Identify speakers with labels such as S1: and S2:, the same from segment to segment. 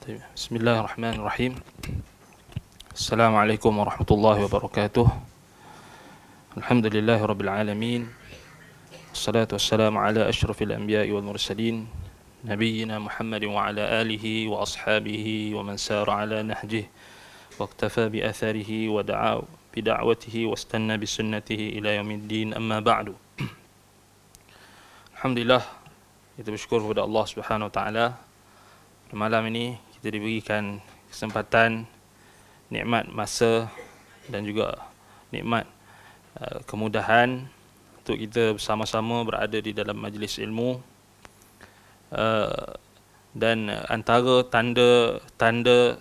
S1: بسم الله الرحمن الرحيم. السلام عليكم ورحمة الله وبركاته. الحمد لله رب العالمين، والصلاة والسلام على أشرف الأنبياء والمرسلين نبينا محمد وعلى آله وأصحابه ومن سار على نهجه واقتفى بأثره ودعا بدعوته واستنى بسنته إلى يوم الدين. أما بعد. Alhamdulillah, kita bersyukur kepada Allah Subhanahu Wa Taala. Malam ini kita diberikan kesempatan, nikmat masa dan juga nikmat kemudahan untuk kita bersama-sama berada di dalam majlis ilmu. Dan antara tanda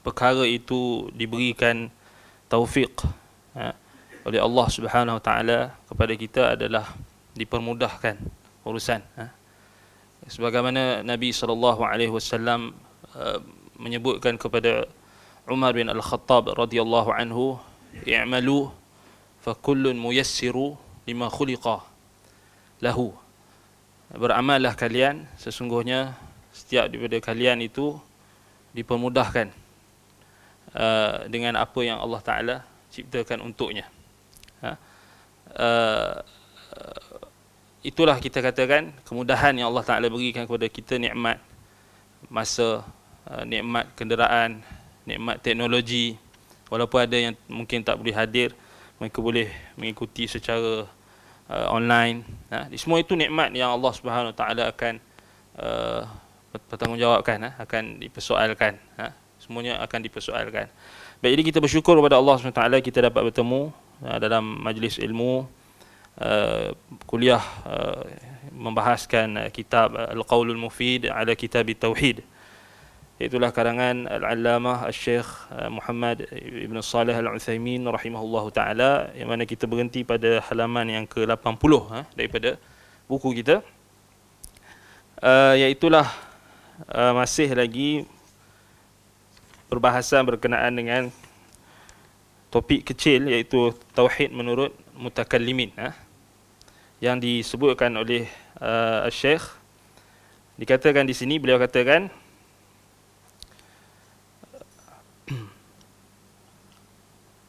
S1: perkara itu diberikan taufik oleh Allah Subhanahu Wa Taala kepada kita adalah dipermudahkan urusan. Sebagaimana Nabi SAW menyebutkan kepada Umar bin Al-Khattab radhiyallahu anhu, i'malu fa kullun muyassiru lima khuliqa lahu. Beramallah kalian, sesungguhnya setiap daripada kalian itu dipermudahkan dengan apa yang Allah Ta'ala ciptakan untuknya. Itulah kita katakan kemudahan yang Allah Ta'ala berikan kepada kita, nikmat masa, nikmat kenderaan, nikmat teknologi. Walaupun ada yang mungkin tak boleh hadir, mereka boleh mengikuti secara online. Semua itu nikmat yang Allah Subhanahu Wa Ta'ala akan bertanggungjawabkan, akan dipersoalkan. Semuanya akan dipersoalkan. Baik, jadi kita bersyukur kepada Allah Subhanahu Wa Ta'ala kita dapat bertemu dalam majlis ilmu, kuliah membahaskan kitab Al-Qaulul Mufid ala Kitab Tauhid. Itulah karangan Al-Allamah Al-Syekh Muhammad Ibn Salih Al-Utsaimin rahimahullahu ta'ala, yang mana kita berhenti pada halaman yang ke-80 daripada buku kita. Iaitulah masih lagi perbahasan berkenaan dengan topik kecil, iaitu Tauhid menurut Mutakallimin, yang disebutkan oleh Syekh. Dikatakan di sini, beliau katakan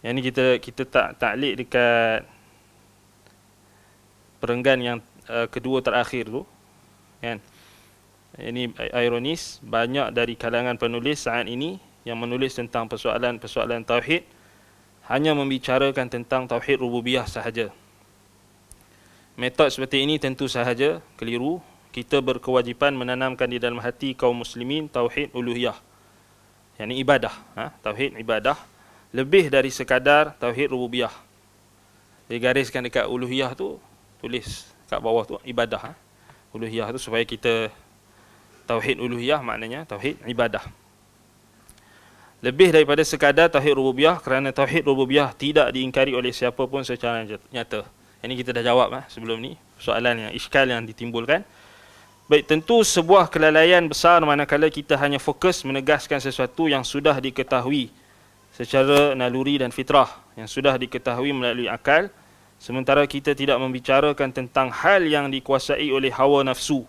S1: yang ni kita taklik dekat perenggan yang kedua terakhir tu, kan. Ini ironis, banyak dari kalangan penulis saat ini yang menulis tentang persoalan tauhid hanya membicarakan tentang tauhid rububiyah sahaja. Metod seperti ini tentu sahaja keliru. Kita berkewajipan menanamkan di dalam hati kaum muslimin tauhid uluhiyah, yakni ibadah, tauhid ibadah, lebih dari sekadar tauhid rububiyah. Digariskan dekat uluhiyah tu, tulis kat bawah tu ibadah. Uluhiyah tu supaya kita tauhid uluhiyah maknanya tauhid ibadah. Lebih daripada sekadar tauhid rububiyah, kerana tauhid rububiyah tidak diingkari oleh siapa pun secara nyata. Ini kita dah jawab sebelum ni, soalan yang iskal yang ditimbulkan. Baik, tentu sebuah kelalaian besar manakala kita hanya fokus menegaskan sesuatu yang sudah diketahui secara naluri dan fitrah, yang sudah diketahui melalui akal, sementara kita tidak membicarakan tentang hal yang dikuasai oleh hawa nafsu.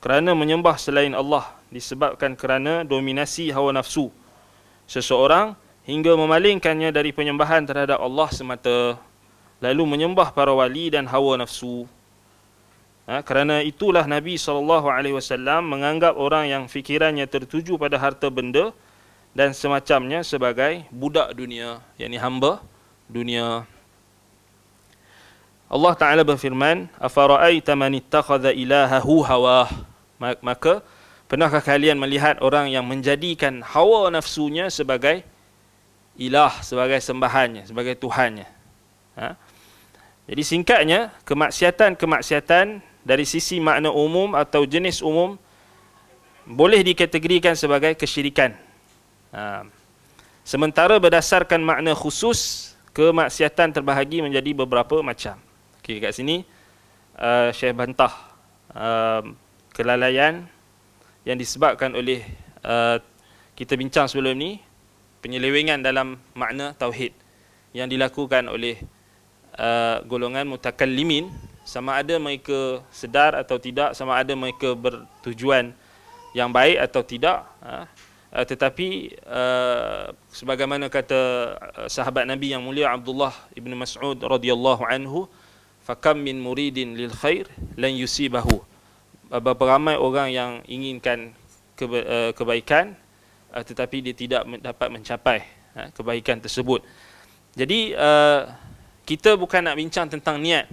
S1: Kerana menyembah selain Allah disebabkan kerana dominasi hawa nafsu seseorang hingga memalingkannya dari penyembahan terhadap Allah semata, lalu menyembah para wali dan hawa nafsu. Kerana itulah Nabi SAW menganggap orang yang fikirannya tertuju pada harta benda dan semacamnya sebagai budak dunia, yakni hamba dunia. Allah Ta'ala berfirman, afara'aita man ittakhadha ilahahu hawah. Maka pernahkah kalian melihat orang yang menjadikan hawa nafsunya sebagai ilah, sebagai sembahannya, sebagai tuhannya? Jadi singkatnya, kemaksiatan dari sisi makna umum atau jenis umum boleh dikategorikan sebagai kesyirikan. Sementara berdasarkan makna khusus, kemaksiatan terbahagi menjadi beberapa macam. Okey, kat sini Syekh bantah kelalaian yang disebabkan oleh kita bincang sebelum ni, penyelewengan dalam makna tauhid yang dilakukan oleh golongan mutakallimin, sama ada mereka sedar atau tidak, sama ada mereka bertujuan yang baik atau tidak, tetapi sebagaimana kata sahabat Nabi yang mulia Abdullah ibn Mas'ud radhiyallahu anhu, fakam min muridin lil khair lan yusibahu, berapa ramai orang yang inginkan kebaikan tetapi dia tidak dapat mencapai kebaikan tersebut. Jadi kita bukan nak bincang tentang niat,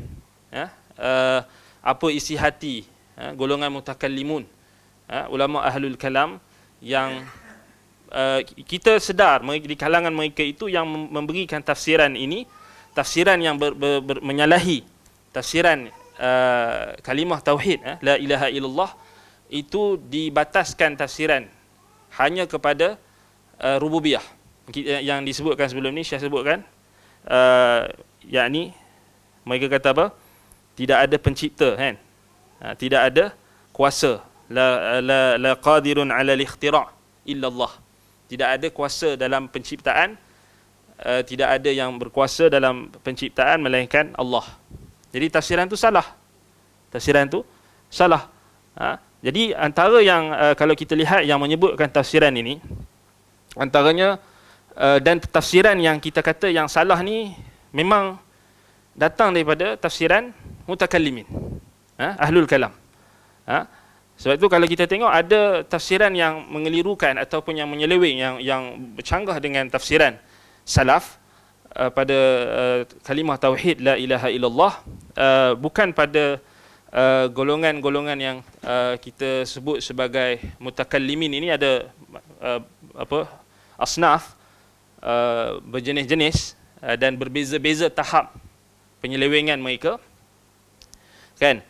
S1: apa isi hati golongan mutakallimun, ulama ahlul kalam yang kita sedar di kalangan mereka itu yang memberikan tafsiran ini, tafsiran yang menyalahi tafsiran kalimah tauhid, la ilaha illallah, itu dibataskan tafsiran hanya kepada rububiyah yang disebutkan sebelum ni, Syekh sebutkan, yakni mereka kata apa? Tidak ada pencipta, kan? Tidak ada kuasa, la qadirun ala al-ikhtira' illa Allah. Tidak ada kuasa dalam penciptaan, tidak ada yang berkuasa dalam penciptaan melainkan Allah. Jadi tafsiran tu salah. Tafsiran tu salah. Jadi antara yang kalau kita lihat yang menyebutkan tafsiran ini, antaranya dan tafsiran yang kita kata yang salah ni memang datang daripada tafsiran mutakallimin, ahlul kalam. Sebab itu kalau kita tengok ada tafsiran yang mengelirukan ataupun yang menyeleweng, yang bercanggah dengan tafsiran salaf pada kalimah tauhid la ilaha illallah, bukan pada golongan-golongan yang kita sebut sebagai mutakallimin ini. Ada asnaf, berjenis-jenis dan berbeza-beza tahap penyelewengan mereka, kan?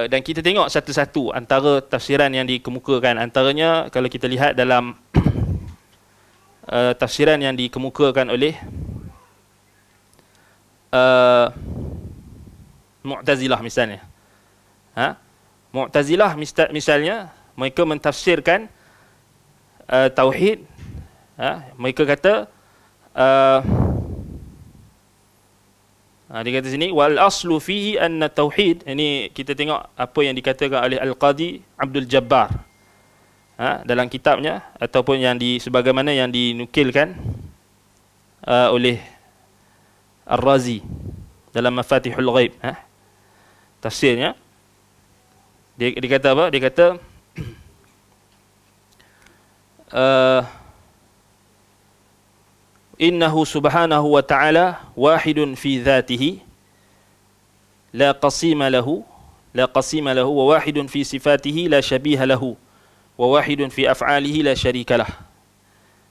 S1: Dan kita tengok satu-satu antara tafsiran yang dikemukakan. Antaranya kalau kita lihat dalam tafsiran yang dikemukakan oleh Mu'tazilah misalnya. Mu'tazilah misalnya, mereka mentafsirkan tauhid, mereka kata dia kata sini wal aslu fihi anna tauhid. Ini kita tengok apa yang dikatakan oleh Al-Qadi Abdul Jabbar dalam kitabnya, ataupun yang sebagaimana yang dinukilkan oleh Ar-Razi dalam Mafatihul Ghaib, tafsirnya. Dia kata apa? Dia kata innahu subhanahu wa ta'ala wahidun fi dhatihi la qasima lahu wa wahidun fi sifatihi la syabiha lahu wa wahidun fi af'alihi la syarika lah.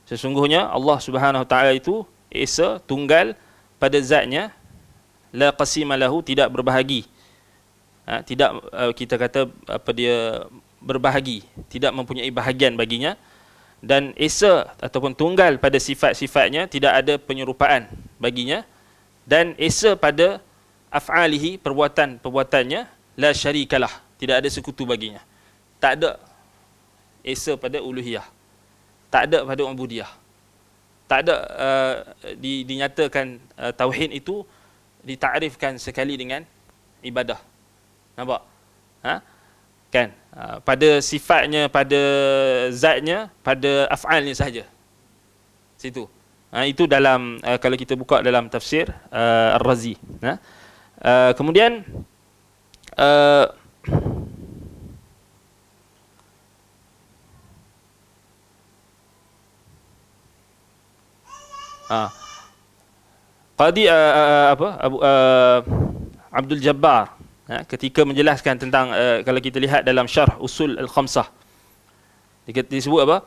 S1: Sesungguhnya Allah Subhanahu wa ta'ala itu esa, tunggal pada zatnya, la qasima lahu, tidak berbahagi, tidak kita kata apa, dia berbahagi, tidak mempunyai bahagian baginya, dan esa ataupun tunggal pada sifat-sifatnya, tidak ada penyerupaan baginya, dan esa pada af'alihi, perbuatan-perbuatannya, la syarikalah, tidak ada sekutu baginya. Tak ada esa pada uluhiyah, tak ada pada ubudiyah, tak ada dinyatakan tauhid itu ditakrifkan sekali dengan ibadah. Nampak? Kan? Pada sifatnya, pada zatnya, pada af'alnya sahaja. Situ. Itu dalam kalau kita buka dalam tafsir Ar-Razi. Kemudian Qadi Abdul Jabbar ketika menjelaskan tentang kalau kita lihat dalam syarh usul al-khamsah, disebut apa?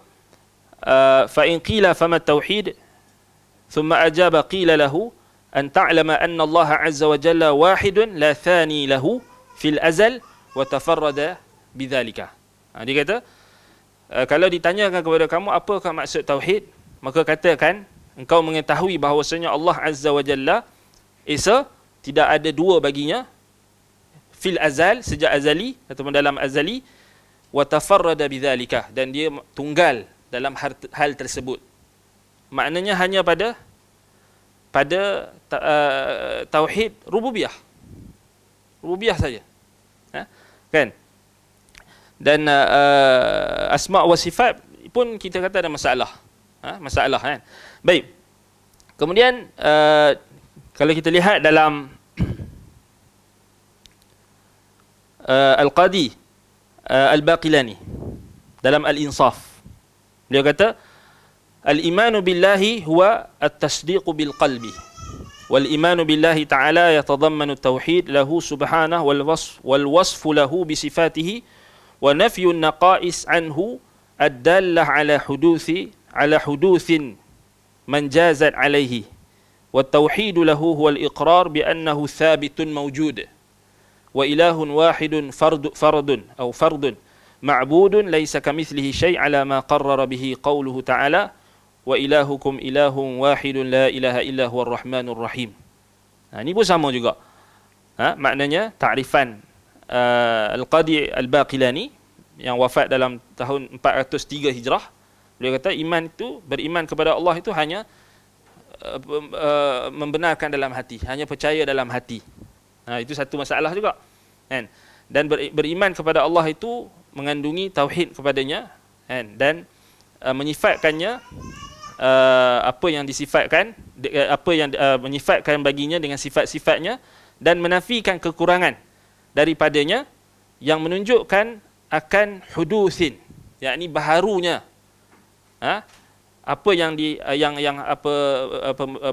S1: Fa in qila fama tauhid thumma ajaba qila lahu an ta'lama anna Allah azza wa jalla wahidun la thani lahu fil azal wa tafarrada bidzalika. Dia kata kalau ditanyakan kepada kamu apakah maksud tauhid, maka katakan engkau mengetahui bahawasanya Allah azza wa jalla esa, tidak ada dua baginya, fil azal, sejak azali ataupun dalam azali, wa tafarrada bidzalika, dan dia tunggal dalam hal tersebut. Maknanya hanya pada tauhid rububiyah saja, kan? Dan asma' wa sifat pun kita kata ada masalah. Masalah kan. Baik. Kemudian kalau kita lihat dalam Al-Qadi Al-Baqilani dalam Al-Insaf, beliau kata al-imanu billahi huwa at-tasdiqu bil qalbi wal imanu billahi ta'ala yatadammanu at-tauhid lahu subhanahu wal wasfu lahu bi sifatihi wa nafyu an-naqais anhu ad-dallah ala huduthin man jazat alaihi wa at-tauhid lahu huwa al-iqrar bi annahu thabitun mawjud wa ilahun wahidun fardun ma'budun laysa kamithlihi syai' ala ma qarrara bihi qawluhu ta'ala wa ilahukum ilahun wahidun la ilaha illa huwar rahmanur rahim. Ini pun sama juga. Maknanya takrifan Al-Qadi Al-Baqilani yang wafat dalam tahun 403 Hijrah, beliau kata iman itu, beriman kepada Allah itu hanya membenarkan dalam hati, hanya percaya dalam hati. Itu satu masalah juga, kan? Dan beriman kepada Allah itu mengandungi tauhid kepadanya, kan? Dan menyifatkannya apa yang disifatkan, apa yang menyifatkan baginya dengan sifat-sifatnya, dan menafikan kekurangan daripadanya yang menunjukkan akan hudutsin, yakni baharunya apa yang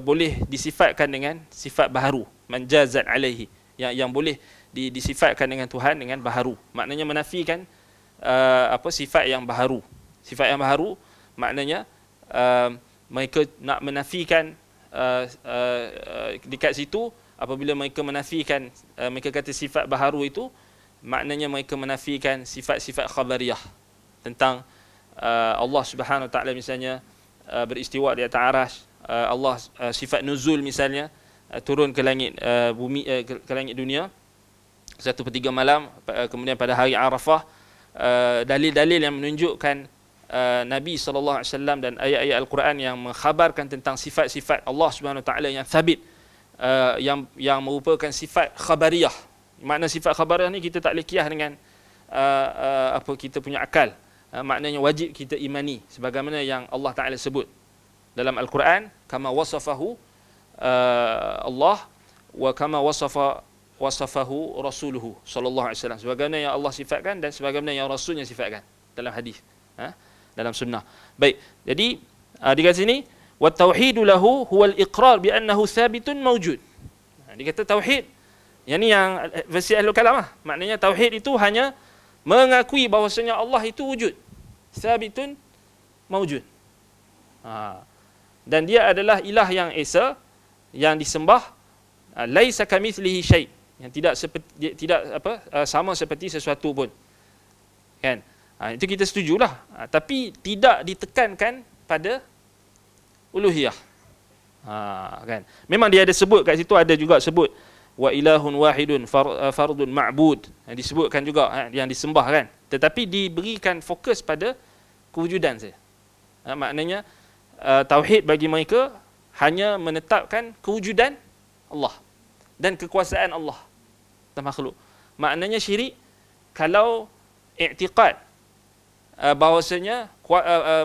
S1: boleh disifatkan dengan sifat baharu, manjazat alaihi, yang boleh disifatkan dengan Tuhan dengan baharu. Maknanya menafikan sifat yang baharu. Sifat yang baharu maknanya mereka nak menafikan dekat situ, apabila mereka menafikan, mereka kata sifat baharu itu, maknanya mereka menafikan sifat-sifat khabariyah tentang Allah Subhanahu Wa Taala, misalnya beristiwa di atas arasy, Allah sifat nuzul misalnya, turun ke langit bumi, ke langit dunia 1/3 malam, kemudian pada hari Arafah, dalil-dalil yang menunjukkan Nabi sallallahu alaihi wasallam dan ayat-ayat Al-Quran yang mengkhabarkan tentang sifat-sifat Allah Subhanahu Wa Taala yang sabit, yang merupakan sifat khabariyah. Makna sifat khabariyah ni kita tak boleh kiyah dengan kita punya akal. Maknanya wajib kita imani sebagaimana yang Allah Taala sebut dalam Al-Quran, kama wasafahu Allah wa kama wasafahu rasuluhu sallallahu alaihi wasallam, sebagaimana yang Allah sifatkan dan sebagaimana yang rasulnya sifatkan dalam hadis, dalam sunnah. Baik, jadi di kat sini wa tauhidu lahu huwal iqrar bi annahu thabitun mawjud. Dia kata tauhid, yang ni yang versi Ahlul Kalam maknanya tauhid itu hanya mengakui bahawasanya Allah itu wujud, thabitun mawjud. Dan dia adalah ilah yang esa, yang disembah, laisa kamitslihi syai', yang tidak sama seperti sesuatu pun, kan? Itu kita setujulah, tapi tidak ditekankan pada uluhiyah, kan? Memang dia ada sebut kat situ, ada juga sebut wa ilahun wahidun fardun ma'bud, yang disebutkan juga yang disembah, kan? Tetapi diberikan fokus pada kewujudan saja. Maknanya tauhid bagi mereka hanya menetapkan kewujudan Allah dan kekuasaan Allah dan makhluk. Maknanya syirik kalau i'tiqad bahawasanya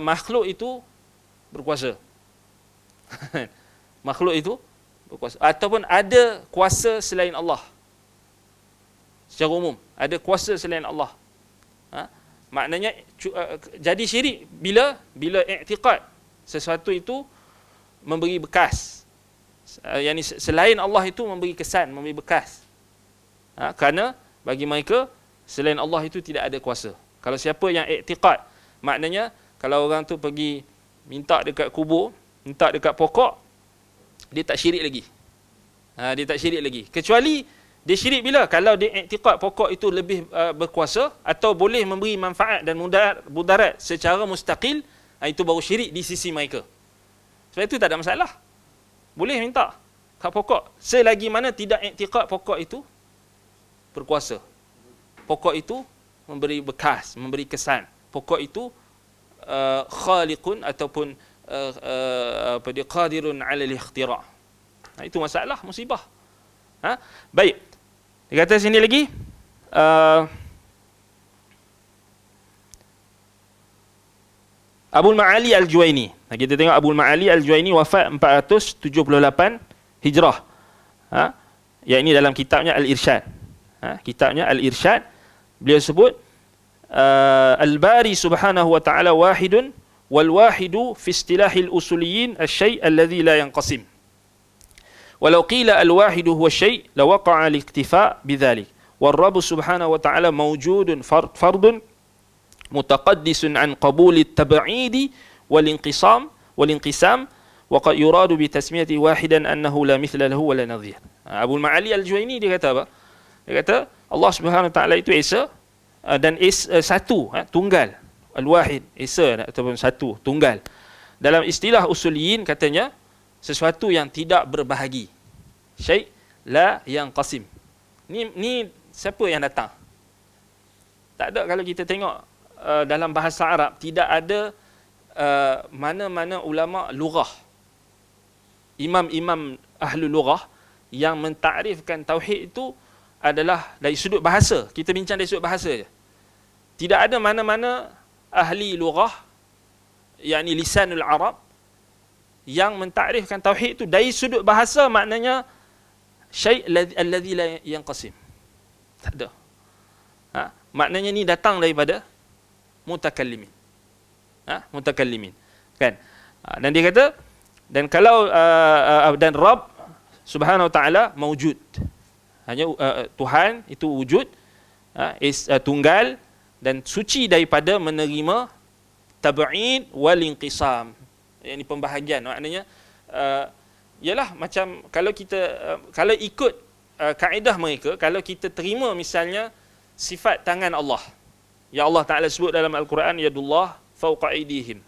S1: makhluk itu berkuasa. Makhluk itu berkuasa, ataupun ada kuasa selain Allah. Secara umum ada kuasa selain Allah. Maknanya jadi syirik bila i'tiqad sesuatu itu memberi bekas, yakni selain Allah itu memberi kesan, memberi bekas. Kerana bagi mereka selain Allah itu tidak ada kuasa. Kalau siapa yang i'tiqad, maknanya kalau orang tu pergi minta dekat kubur, minta dekat pokok, dia tak syirik lagi. Dia tak syirik lagi. Kecuali dia syirik bila? Kalau dia i'tiqad pokok itu lebih berkuasa atau boleh memberi manfaat dan mudarat secara mustaqil, itu baru syirik di sisi mereka. Sebab itu tak ada masalah, boleh minta kat pokok selagi mana tidak i'tiqad pokok itu berkuasa, pokok itu memberi bekas, memberi kesan, pokok itu khaliqun ataupun dia qadirun 'ala al-ikhtira'. Itu masalah musibah. Baik, dia kata sini lagi Abul Ma'ali Al-Juwaini. Kita tengok Abul Ma'ali Al-Juwaini wafat 478 Hijrah. Yang ini dalam kitabnya Al-Irsyad. Kitabnya Al-Irsyad, beliau sebut Al-Bari subhanahu wa ta'ala wahidun wal wahidu fi istilahil usuliyin asy-syai' alladhi la yanqasim. Walau qila al-wahidu huwa asy-syai' la waqa'a al-iktifa' bidzalik. Wal Rabb subhanahu wa ta'ala mawjudun fardun mutaqaddisun an qabuli at-tab'idi wal inqisam wa qad yuradu bi tasmiyati wahidan annahu la mithla lahu wa la nadhir. Abul Ma'ali Al-Juwaini dia kata apa? Dia kata Allah Subhanahu wa taala itu esa dan satu, tunggal. Al-wahid, esa ataupun satu, tunggal. Dalam istilah usuliyin katanya sesuatu yang tidak berbahagi. Syai' la yanqasim. Ni siapa yang datang? Tak ada. Kalau kita tengok dalam bahasa Arab tidak ada mana-mana ulama lughah, imam-imam ahli lughah yang mentakrifkan tauhid itu adalah dari sudut bahasa. Kita bincang dari sudut bahasa je. Tidak ada mana-mana ahli lughah, yakni lisanul Arab, yang mentakrifkan tauhid itu dari sudut bahasa, maknanya syai' alladhi la yanqasim. Tak ada. Maknanya ni datang daripada mutakallimin. Mutakallimin. Kan? Dan dia kata, dan kalau dan Rabb Subhanahu wa taala maujud. Hanya Tuhan itu wujud, tunggal dan suci daripada menerima tab'id wal inqisam. Ini pembahagian. Maknanya ialah macam kalau kita kalau ikut kaedah mereka, kalau kita terima misalnya sifat tangan Allah. Ya Allah Taala sebut dalam Al-Quran, yadullah fawqa aydihim.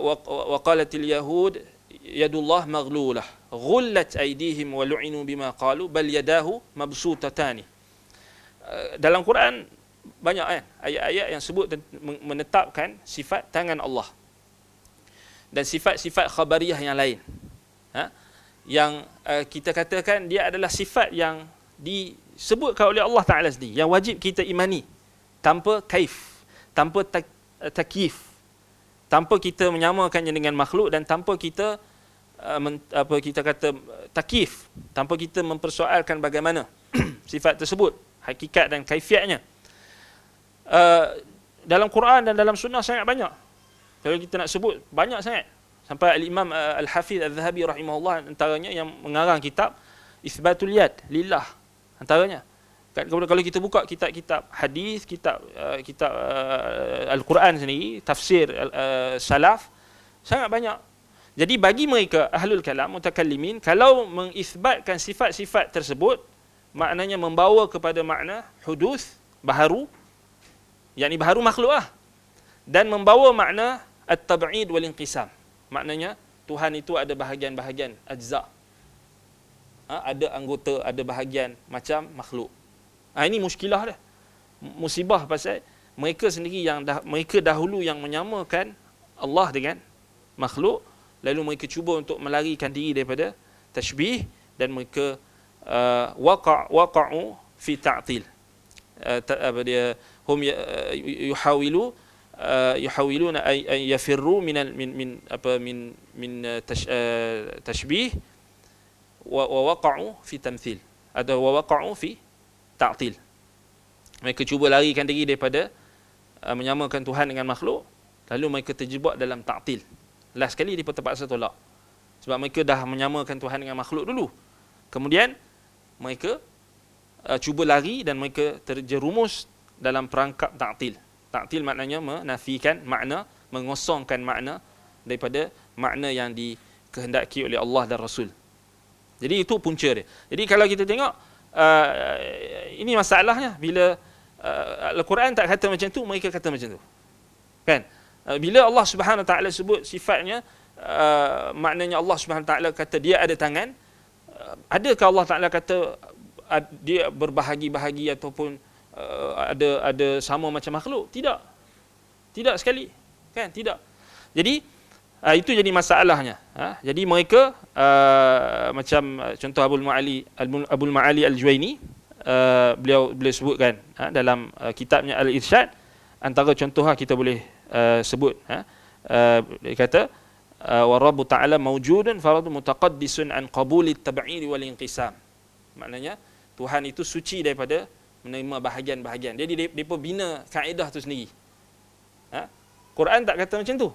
S1: Wa qalatil yahud yadullah maghlulah. Ghullat aydihim wa lu'inu bima qalu bal yadahu mabsutatani. Dalam Quran banyak ayat-ayat yang sebut menetapkan sifat tangan Allah. Dan sifat-sifat khabariyah yang lain. Yang kita katakan dia adalah sifat yang disebutkan oleh Allah Ta'ala sendiri, yang wajib kita imani tanpa kaif, tanpa takyif, tanpa kita menyamakannya dengan makhluk, dan tanpa kita kita kata takyif, tanpa kita mempersoalkan bagaimana sifat tersebut, hakikat dan kaifiatnya. Dalam Quran dan dalam sunnah sangat banyak. Kalau kita nak sebut, banyak sangat. Sampai Al-Imam Al-Hafiz Al-Zahabi rahimahullah antaranya yang mengarang kitab Itsbatul Yad Lillah, antaranya. Kalau kita buka kitab-kitab hadis, kitab Al-Quran sendiri, tafsir salaf, sangat banyak. Jadi bagi mereka ahlul kalam, mutakallimin, kalau mengisbatkan sifat-sifat tersebut, maknanya membawa kepada makna hudus, baharu, yakni baharu makhluk dan membawa makna at-tab'id wal inqisam. Maknanya Tuhan itu ada bahagian-bahagian ajza. Ada anggota, ada bahagian macam makhluk. Ini muskilah dah. Musibah pasal mereka sendiri mereka dahulu yang menyamakan Allah dengan makhluk, lalu mereka cuba untuk melarikan diri daripada tashbih, dan mereka waqa'u fi ta'til. Hum yuhawiluna ay yafirru min tashbih wa waqa'u fi tamthil, atau wa waqa'u fi ta'til. Mereka cuba larikan diri daripada menyamakan Tuhan dengan makhluk, lalu mereka terjebak dalam ta'til. Last sekali mereka terpaksa tolak, sebab mereka dah menyamakan Tuhan dengan makhluk dulu. Kemudian mereka cuba lari dan mereka terjerumus dalam perangkap ta'til. Ta'til maknanya menafikan makna, mengosongkan makna daripada makna yang dikehendaki oleh Allah dan Rasul. Jadi itu punca dia. Jadi kalau kita tengok, ini masalahnya bila Al-Quran tak kata macam tu, mereka kata macam tu. Kan? Bila Allah Subhanahu Wa Taala sebut sifatnya, maknanya Allah Subhanahu Wa Taala kata dia ada tangan, adakah Allah Taala kata dia berbahagi-bahagi ataupun ada sama macam makhluk? Tidak. Tidak sekali. Kan? Tidak. Jadi itu jadi masalahnya. Jadi mereka macam contoh Abul Ma'ali Al-Juwaini, beliau sebutkan dalam kitabnya Al-Irsyad, antara contoh kita boleh sebut. Dia kata wa Rabbu ta'ala mawjudun faradu mutaqaddisun an qabuli at-tab'il wal inqisam. Maknanya Tuhan itu suci daripada menerima bahagian-bahagian. Jadi dia pun bina kaedah tu sendiri. Quran tak kata macam tu.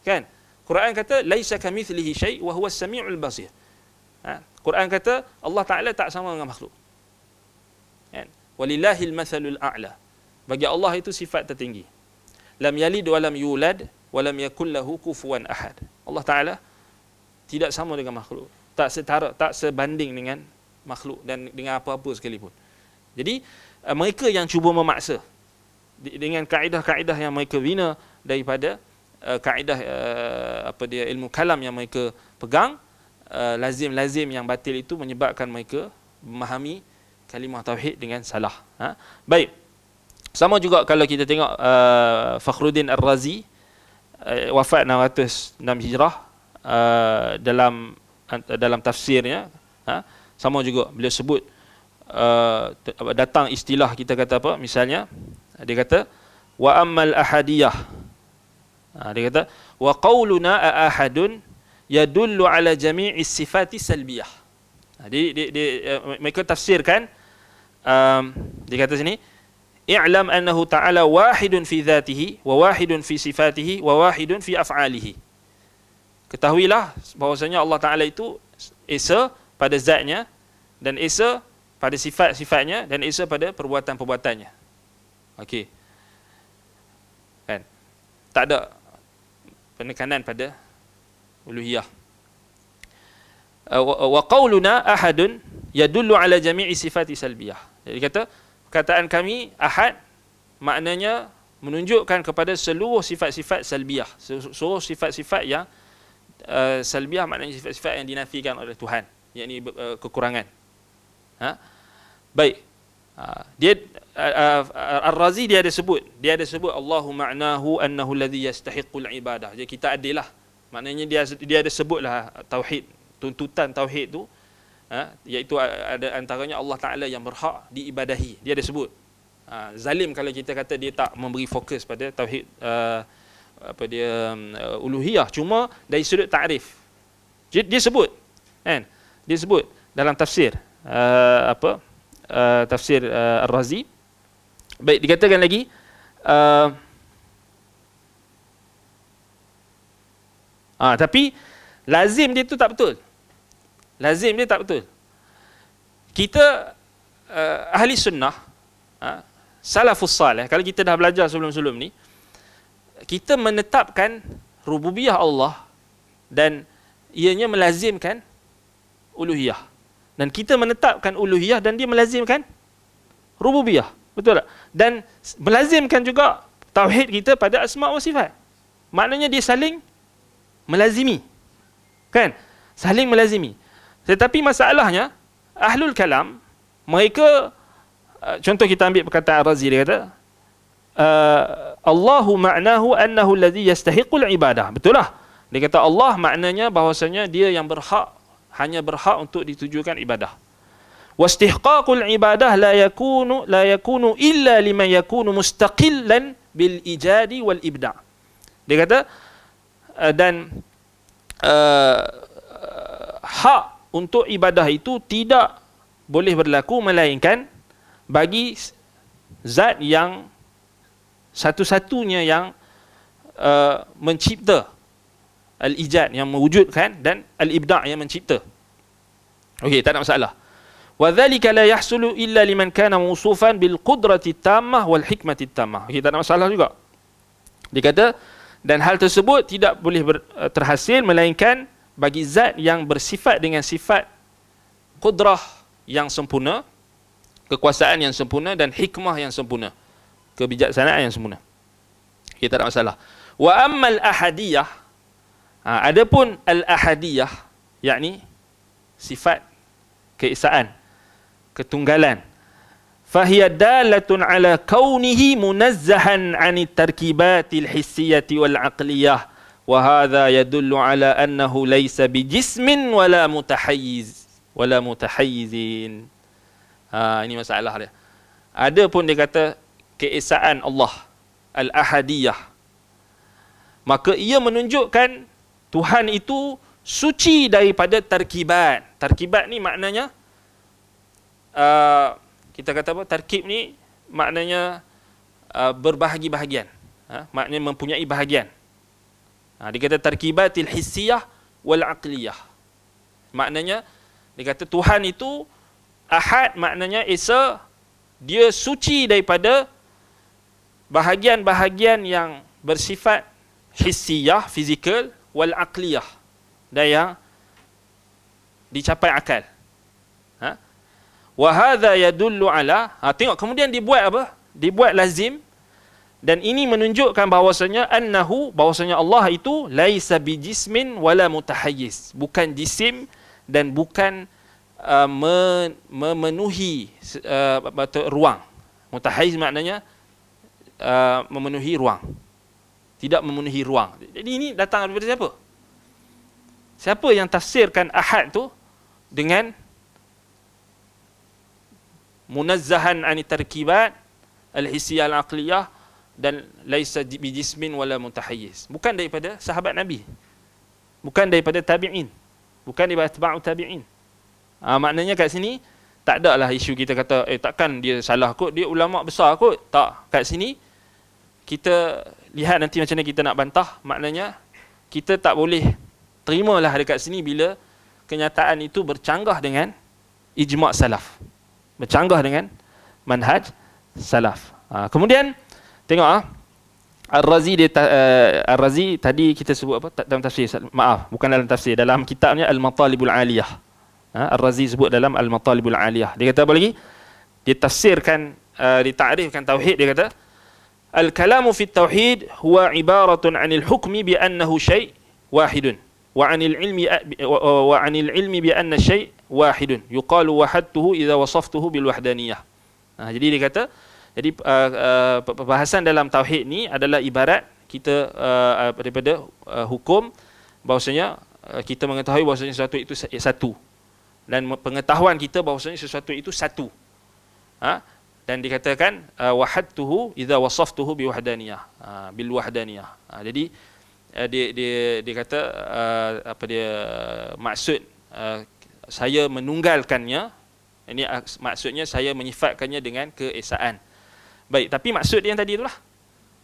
S1: Kan? Quran kata laisa kamithlihi syai' wa huwas samiul basir. Quran kata Allah Taala tak sama dengan makhluk. Kan? Walillahil mathalul a'la. Bagi Allah itu sifat tertinggi. Lam yalid wa lam yulad wa lam yakul lahu kufuwan ahad. Allah Taala tidak sama dengan makhluk. Tak setara, tak sebanding dengan makhluk dan dengan apa-apa sekalipun. Jadi mereka yang cuba memaksa dengan kaedah-kaedah yang mereka bina daripada kaedah ilmu kalam yang mereka pegang, lazim-lazim yang batil itu menyebabkan mereka memahami kalimah tauhid dengan salah. Baik. Sama juga kalau kita tengok Fakhruddin Ar-Razi, wafat 606 Hijrah, dalam tafsirnya, sama juga beliau sebut datang istilah, kita kata apa, misalnya dia kata wa ammal ahadiyah, dia kata wa qauluna ahadun yadullu ala jami'i sifati salbiyah. Mereka tafsirkan, dia kata sini i'lam annahu ta'ala wahidun fi dhatihi wa wahidun fi sifatihi wa wahidun fi af'alihi. Ketahuilah bahwasanya Allah Ta'ala itu esa pada zatnya, dan esa pada sifat-sifatnya, dan esa pada perbuatan-perbuatannya. Okey. Kan? Tak ada penekanan pada uluhiyah. Wa qauluna ahadun yadullu ala jami'i sifati salbiyah. Jadi kata perkataan kami ahad maknanya menunjukkan kepada seluruh sifat-sifat salbiyah, seluruh sifat-sifat yang salbiyah maknanya sifat-sifat yang dinafikan oleh Tuhan, yakni kekurangan. Baik. Dia Ar-Razi dia ada sebut Allahu ma'nahu annahu alladhi yastahiqqul ibadah. Jadi kita adillah. Maknanya dia ada sebutlah tauhid, tuntutan tauhid tu, iaitu ada antaranya Allah Taala yang berhak diibadahi. Dia ada sebut. Zalim kalau kita kata dia tak memberi fokus pada tauhid uluhiyah, cuma dari sudut takrif. Dia sebut, kan? Dia sebut dalam tafsir tafsir Ar-Razi. Baik, dikatakan lagi tapi lazim dia tu tak betul. Lazim dia tak betul. Kita ahli sunnah, salafus salih, kalau kita dah belajar sebelum-sebelum ni, kita menetapkan rububiyah Allah dan ianya melazimkan uluhiyah. Dan kita menetapkan uluhiyah dan dia melazimkan rububiyah. Betul tak? Dan melazimkan juga tauhid kita pada asma' wa sifat. Maknanya dia saling melazimi. Kan? Saling melazimi. Tetapi masalahnya, ahlul kalam, mereka, contoh kita ambil perkataan Ar-Razi, dia kata, Allahu ma'nahu annahu alladhi yastahiqqul ibadah. Betul lah. Dia kata Allah maknanya bahawasanya dia yang berhak, hanya berhak untuk ditujukan ibadah. Wastihqaqul ibadah la yakunu illa liman yakunu mustaqillan bil ijadi wal ibda'. Dia kata dan hak untuk ibadah itu tidak boleh berlaku melainkan bagi zat yang satu-satunya yang mencipta, al-ijad yang mewujudkan, dan al-ibda' yang mencipta. Okey, tak ada masalah. Wa dzalika la yahsulu illa liman kana mawsufan bil qudrati tammah wal hikmati tammah. Okey, tak ada masalah juga. Dia kata dan hal tersebut tidak boleh terhasil melainkan bagi zat yang bersifat dengan sifat qudrah yang sempurna, kekuasaan yang sempurna, dan hikmah yang sempurna, kebijaksanaan yang sempurna. Okey, tak ada masalah. Wa ammal ahadiyah, adapun al-ahadiyah, yakni sifat keesaan, ketunggalan, fahiya dalatun ala kaunihi munazzahan 'anit tarkibatil hissiyyati wal 'aqliyah wa hadha yadullu ala annahu laysa bijismin wala mutahayyizin. Ini masalah dia. Adapun dia kata keesaan Allah, al-ahadiyah, maka ia menunjukkan Tuhan itu suci daripada tarkibat. Tarkibat ni maknanya kita kata apa? Tarkib ni maknanya berbahagi-bahagian. Maknanya mempunyai bahagian. Dia kata tarkibatil hissiyah wal aqliyah. Maknanya dia kata Tuhan itu ahad, maknanya Esa dia suci daripada bahagian-bahagian yang bersifat hissiyah, fizikal, wal aqliyah, dan yang dicapai akal. Wa hadha yadullu ala, tengok kemudian dibuat apa? Dibuat lazim, dan ini menunjukkan bahawasanya bahawasanya Allah itu laisa bijismin wala mutahayyiz, bukan jisim dan bukan memenuhi ruang. Mutahayyiz maknanya memenuhi ruang, tidak memenuhi ruang. Jadi ini datang daripada siapa? Siapa yang tafsirkan ahad tu dengan munazzahan an tarkibat al-hissiyah al-aqliyah dan laisa bijismin wala mutahayyiz? Bukan daripada sahabat Nabi, bukan daripada tabi'in, bukan daripada atba'ut tabi'in. Maknanya kat sini tak ada lah isu kita kata takkan dia salah kot, dia ulama besar kot. Tak, kat sini kita lihat nanti macam mana kita nak bantah. Maknanya kita tak boleh terimalah dekat sini bila kenyataan itu bercanggah dengan ijma' salaf, bercanggah dengan manhaj salaf. Kemudian tengok Ar-Razi Ar-Razi tadi kita sebut apa dalam tafsir, maaf, bukan dalam tafsir, dalam kitabnya Al-Matalibul Aliyah. Ar-Razi sebut dalam Al-Matalibul Aliyah. Dia kata apa lagi? Dia tafsirkan, ditakrifkan tauhid, dia kata al-kalamu fi tauhid huwa ibaratun 'anil hukmi bi annahu syai' wahidun wa 'anil ilmi bi anna syai' wahidun yuqalu wahadtuhu idza wasaftuhu bil wahdaniyah. Jadi dia kata, jadi perbahasan dalam tauhid ni adalah ibarat kita daripada hukum, bahawasanya kita mengetahui bahawasanya sesuatu itu satu, dan pengetahuan kita bahawasanya sesuatu itu satu. Dan dikatakan wahadtuhu idza wasaftuhu bi wahdaniyah, bil wahdaniyah. Jadi dia kata apa dia maksud saya menunggalkannya, ini maksudnya saya menyifatkannya dengan keesaan. Baik, tapi maksud dia yang tadi itulah.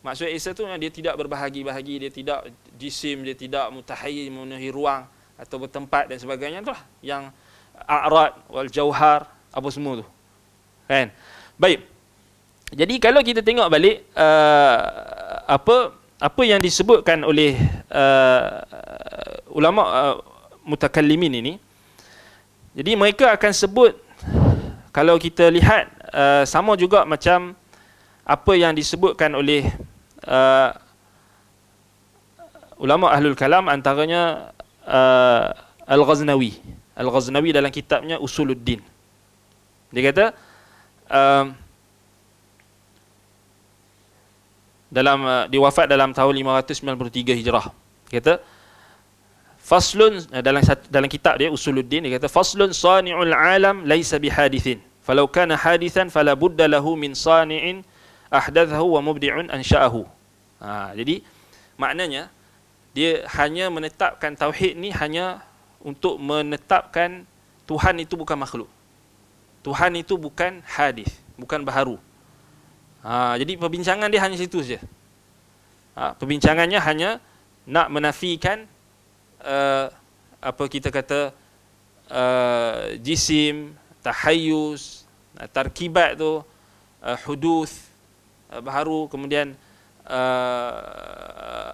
S1: Maksud esa tu dia tidak berbahagi-bahagi, dia tidak jisim, dia tidak mutahayyiz, memenuhi ruang atau bertempat dan sebagainya, itulah yang a'rad wal jauhar apa semua tu. Kan? Baik. Jadi kalau kita tengok balik apa yang disebutkan oleh ulama mutakallimin ini, jadi mereka akan sebut, kalau kita lihat sama juga macam apa yang disebutkan oleh ulama ahlul kalam, antaranya Al-Ghaznawi. Al-Ghaznawi dalam kitabnya Usuluddin, dia kata dia wafat dalam tahun 593 Hijrah. Dia kata faslun, dalam kitab dia Usuluddin, dia kata faslun sani'ul alam laisa bihadithin falau kana hadithan fala budda lahu min sani'in ahdathahu wa mubdi'un ansha'ahu. Jadi maknanya dia hanya menetapkan tauhid ni hanya untuk menetapkan Tuhan itu bukan makhluk, Tuhan itu bukan hadis, bukan baharu. Jadi perbincangan dia hanya situ saja. Perbincangannya hanya nak menafikan apa kita kata jisim, tahayyuz, tarkibat tu, huduth, baharu, kemudian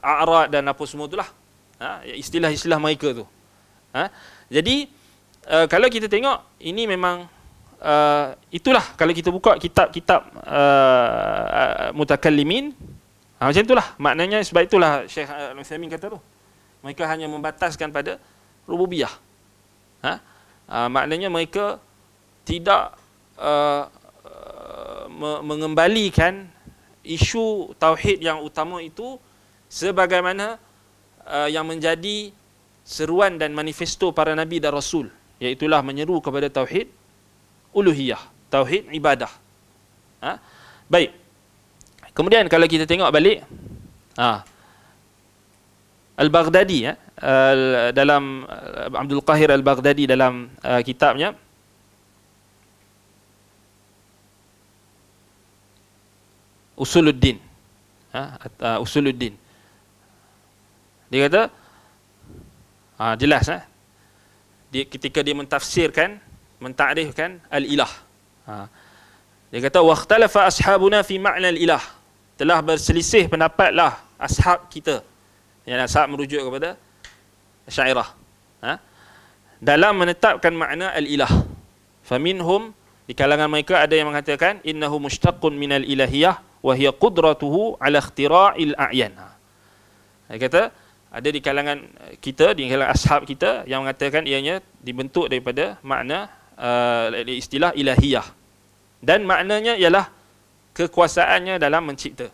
S1: a'rad dan apa semua itulah, istilah-istilah mereka tu. Jadi kalau kita tengok ini memang itulah, kalau kita buka kitab-kitab mutakallimin, macam itulah maknanya. Sebab itulah Syekh Al-Utsaimin kata tu, mereka hanya membataskan pada rububiyah. Maknanya mereka tidak mengembalikan isu tauhid yang utama itu sebagaimana yang menjadi seruan dan manifesto para nabi dan rasul, iaitulah menyeru kepada tauhid uluhiyah, tauhid ibadah. Baik. Kemudian kalau kita tengok balik, Al-Baghdadi dalam Abdul Qahir Al-Baghdadi dalam kitabnya Usuluddin, Usuluddin, dia kata jelas dia ketika dia mentafsirkan, mentakrifkan al-ilah, dia kata waqtalafa ashabuna fi ma'na al-ilah, telah berselisih pendapatlah ashab kita, yang ashab merujuk kepada Asy'ariyah, dalam menetapkan makna al-ilah. Faminhum, di kalangan mereka ada yang mengatakan innahu mushtaqun minal ilahiyah wa hiya qudratuhu ala ikhtira'il a'yan. Dia kata ada di kalangan kita, di kalangan ashab kita yang mengatakan ianya dibentuk daripada makna istilah ilahiyah, dan maknanya ialah kekuasaannya dalam mencipta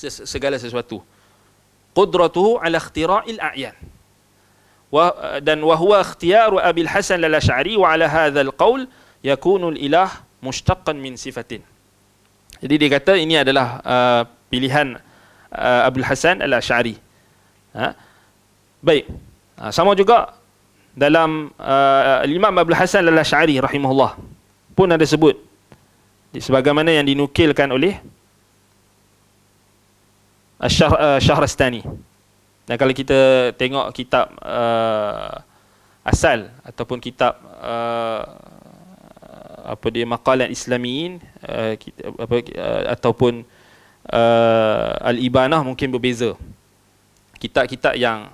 S1: segala sesuatu. Qudratuhu ala ikhtira'il a'yan. Dan wa huwa ikhtiyaru Abil Hasan al-Asy'ari wa ala hadzal qaul yakunu al-ilah mushtaqqan min sifatin. Jadi dia kata ini adalah pilihan Abul Hasan al-Asy'ari. Baik. Sama juga dalam Imam Abul Hasan al-Asy'ari rahimahullah pun ada sebut sebagaimana yang dinukilkan oleh Syahrastani. Dan kalau kita tengok kitab asal ataupun kitab apa dia Maqalat Islamiyin ataupun Al-Ibanah mungkin berbeza. Kitab-kitab yang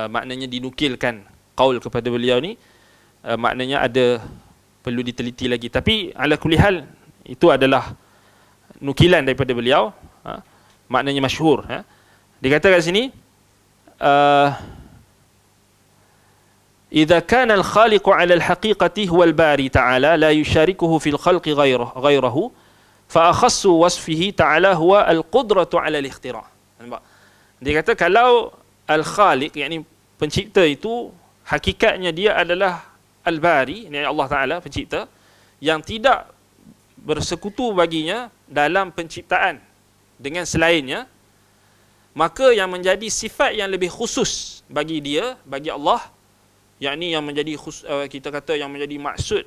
S1: maknanya dinukilkan qaul kepada beliau ni maknanya ada perlu diteliti lagi, tapi ala kulli hal itu adalah nukilan daripada beliau, maknanya masyhur. Dia kata kat sini إذا كان الخالق على الحقيقة هو الباري تعالى لا يشاركه في الخلق غيره فأخص وصفه تعالى هو القدرة على الاختراع. Dia kata kalau al-khaliq, yakni pencipta itu hakikatnya dia adalah al-bari, yakni Allah Taala pencipta, yang tidak bersekutu baginya dalam penciptaan dengan selainnya, maka yang menjadi sifat yang lebih khusus bagi dia, bagi Allah, yakni yang menjadi kita kata yang menjadi maksud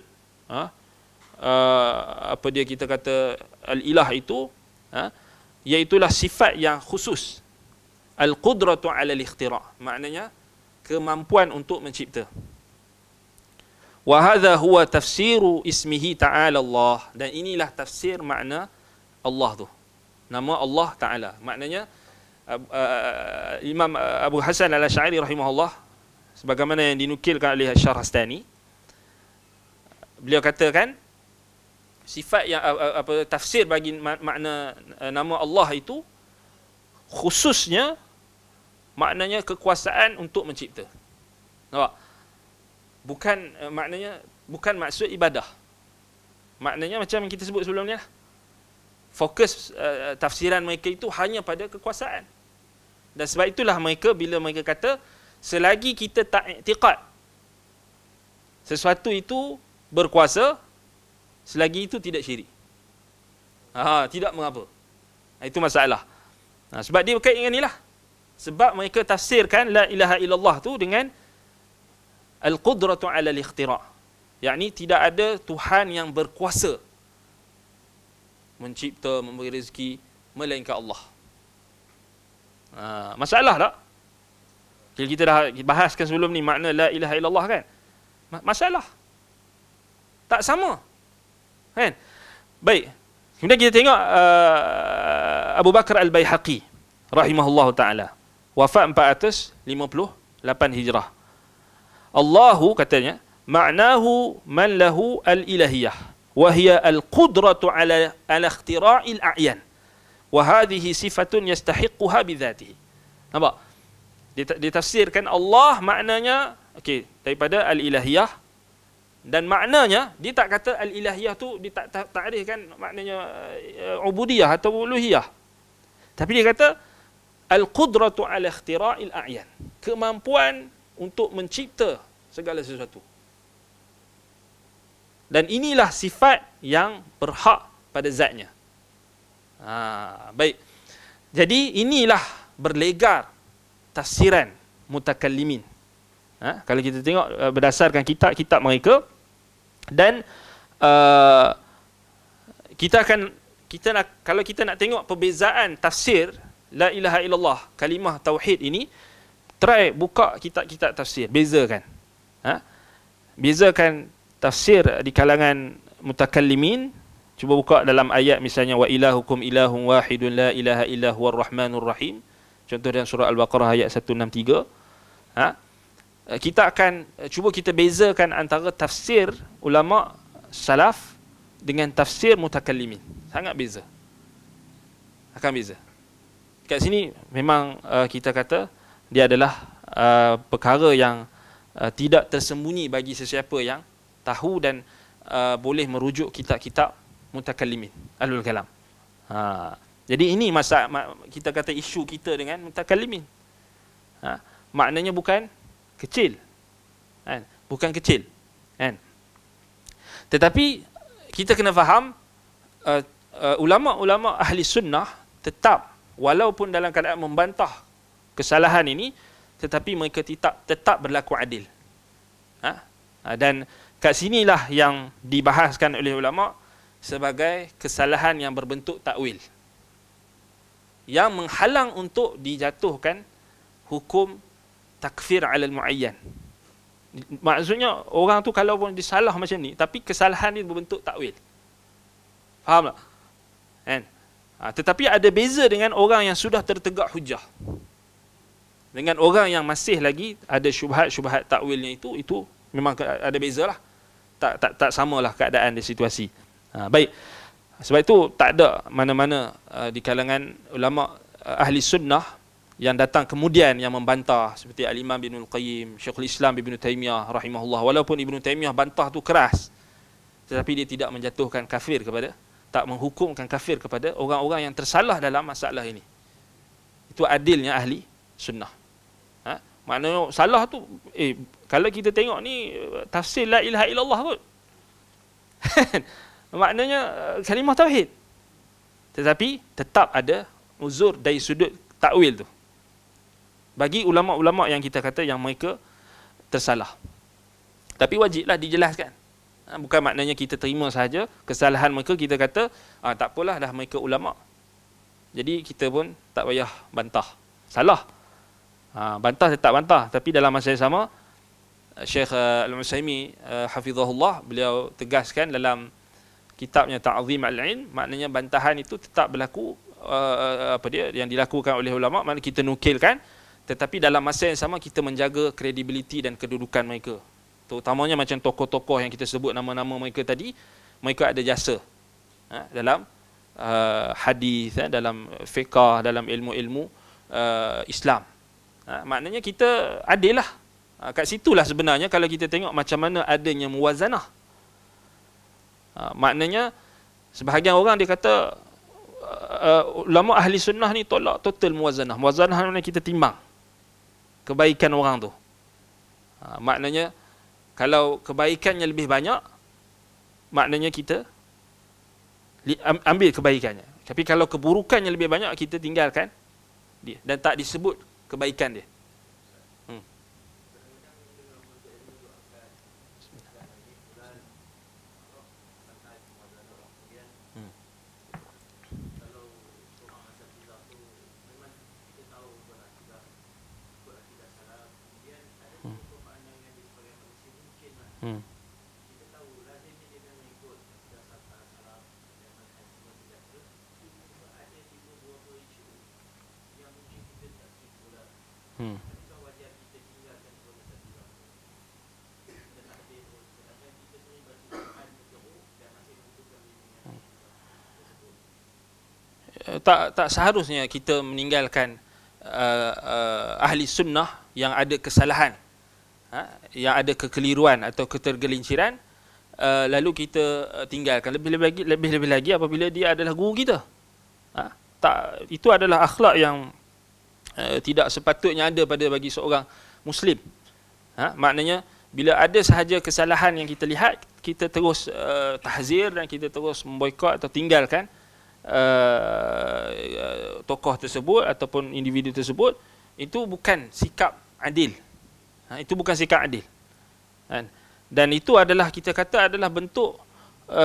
S1: apa dia kita kata al-ilah itu, iaitulah sifat yang khusus, al-qudratu 'ala al-ikhtira', maknanya kemampuan untuk mencipta. Wa hadha huwa tafsiru ismihi ta'ala Allah, dan inilah tafsir makna Allah tu, nama Allah Taala. Maknanya Imam Abu Hasan al-Asy'ari rahimahullah, sebagaimana yang dinukilkan oleh Syahrastani, beliau katakan sifat yang tafsir bagi makna nama Allah itu khususnya maknanya kekuasaan untuk mencipta. Nampak? Bukan maknanya bukan maksud ibadah. Maknanya macam yang kita sebut sebelum ni lah. Fokus tafsiran mereka itu hanya pada kekuasaan. Dan sebab itulah mereka bila mereka kata selagi kita tak i'tiqad sesuatu itu berkuasa, selagi itu tidak syirik. Tidak mengapa. Itu masalah. Sebab dia berkait dengan inilah. Sebab mereka tafsirkan la ilaha illallah tu dengan al-qudratu 'ala al-ikhtira'. Yakni tidak ada Tuhan yang berkuasa mencipta, memberi rezeki melainkan Allah. Masalah tak? Kita dah bahaskan sebelum ni makna la ilaha illallah kan? Masalah. Tak sama. Kan? Baik. Kemudian kita tengok Abu Bakar Al-Baihaqi rahimahullahu taala. Wafat 458 Hijrah. Allahu katanya, ma'nahu man lahu al-ilahiyah wa hiya al-qudratu ala ikhtira'i al-a'yan. Wa hadhihi sifatun yastahiqquha bidzatihi. Nampak? Ditafsirkan Allah maknanya okey daripada al-ilahiyah, dan maknanya dia tak kata al-ilahiyah tu dia tak takrifkan maknanya ubudiyah atau uluhiyah. Tapi dia kata al-qudratu ala ikhtira'il a'yan, kemampuan untuk mencipta segala sesuatu. Dan inilah sifat yang berhak pada zatnya. Baik. Jadi inilah berlegar tafsiran mutakallimin. Kalau kita tengok berdasarkan kitab-kitab mereka, dan kalau kita nak tengok perbezaan tafsir la ilaha illallah, kalimah tauhid ini, try buka kitab-kitab tafsir, bezakan. Bezakan tafsir di kalangan mutakallimin. Cuba buka dalam ayat misalnya wa ilahukum ilahun wahidun la ilaha illa huwar rahmanur rahim. Contoh dalam surah Al-Baqarah ayat 163. Kita akan cuba kita bezakan antara tafsir ulama salaf dengan tafsir mutakallimin. Sangat beza. Akan beza. Kat sini memang kita kata dia adalah perkara yang tidak tersembunyi bagi sesiapa yang tahu dan boleh merujuk kitab-kitab mutakallimin, ahlul kalam. Jadi ini kita kata isu kita dengan mutakallimin. Maknanya bukan kecil, kan? Bukan kecil, kan? Tetapi kita kena faham ulama-ulama ahli sunnah tetap, walaupun dalam keadaan membantah kesalahan ini, tetapi mereka tetap berlaku adil. Dan kat sinilah yang dibahaskan oleh ulama sebagai kesalahan yang berbentuk takwil, yang menghalang untuk dijatuhkan hukum takfir alal muayyan. Maksudnya orang tu kalau pun disalah macam ni, tapi kesalahan dia berbentuk takwil. Faham tak? Kan? Tetapi ada beza dengan orang yang sudah tertegak hujah, dengan orang yang masih lagi ada syubhat-syubhat takwilnya. Itu memang ada bezalah. Tak samalah keadaan di situasi. Baik. Sebab itu tak ada mana-mana di kalangan ulama ahli sunnah yang datang kemudian yang membantah, seperti Al-Imam Ibnul Qayyim, Syekhul Islam Ibn Taymiyah rahimahullah. Walaupun Ibn Taymiyah bantah tu keras, tetapi dia tidak menjatuhkan kafir kepada, tak menghukumkan kafir kepada orang-orang yang tersalah dalam masalah ini. Itu adilnya ahli sunnah. Maknanya salah tu, kalau kita tengok ni tafsir la ilaha illallah kot. Maknanya kalimah tauhid. Tetapi tetap ada uzur dari sudut takwil tu, bagi ulama-ulama yang kita kata yang mereka tersalah. Tapi wajiblah dijelaskan. Bukan maknanya kita terima sahaja kesalahan mereka, kita kata tak apalah, dah mereka ulama, jadi kita pun tak payah bantah. Salah. Bantah tetap bantah, tapi dalam masa yang sama Syekh Al-Utsaimin hafizahullah, beliau tegaskan dalam kitabnya Ta'zim al-Ilm, maknanya bantahan itu tetap berlaku, yang dilakukan oleh ulama, maknanya kita nukilkan, tetapi dalam masa yang sama kita menjaga kredibiliti dan kedudukan mereka. Terutamanya macam tokoh-tokoh yang kita sebut nama-nama mereka tadi, mereka ada jasa dalam hadis, dalam fiqh, dalam ilmu-ilmu Islam. Maknanya kita adil lah. Kat situlah sebenarnya kalau kita tengok macam mana adanya muwazanah. Maknanya sebahagian orang dia kata ulama ahli sunnah ni tolak total muwazanah. Muwazanah maknanya kita timbang kebaikan orang tu. Maknanya kalau kebaikannya lebih banyak, maknanya kita ambil kebaikannya. Tapi kalau keburukannya lebih banyak, kita tinggalkan dia dan tak disebut kebaikan dia. Tak seharusnya kita meninggalkan ahli sunnah yang ada kesalahan, yang ada kekeliruan atau ketergelinciran, lalu kita tinggalkan. Lebih-lebih lagi apabila dia adalah guru kita. Itu adalah akhlak yang tidak sepatutnya ada bagi seorang Muslim. Maknanya bila ada sahaja kesalahan yang kita lihat, kita terus tahzir dan kita terus memboikot atau tinggalkan tokoh tersebut ataupun individu tersebut, itu bukan sikap adil. Itu bukan sikap adil. Kan? Dan itu adalah, kita kata adalah bentuk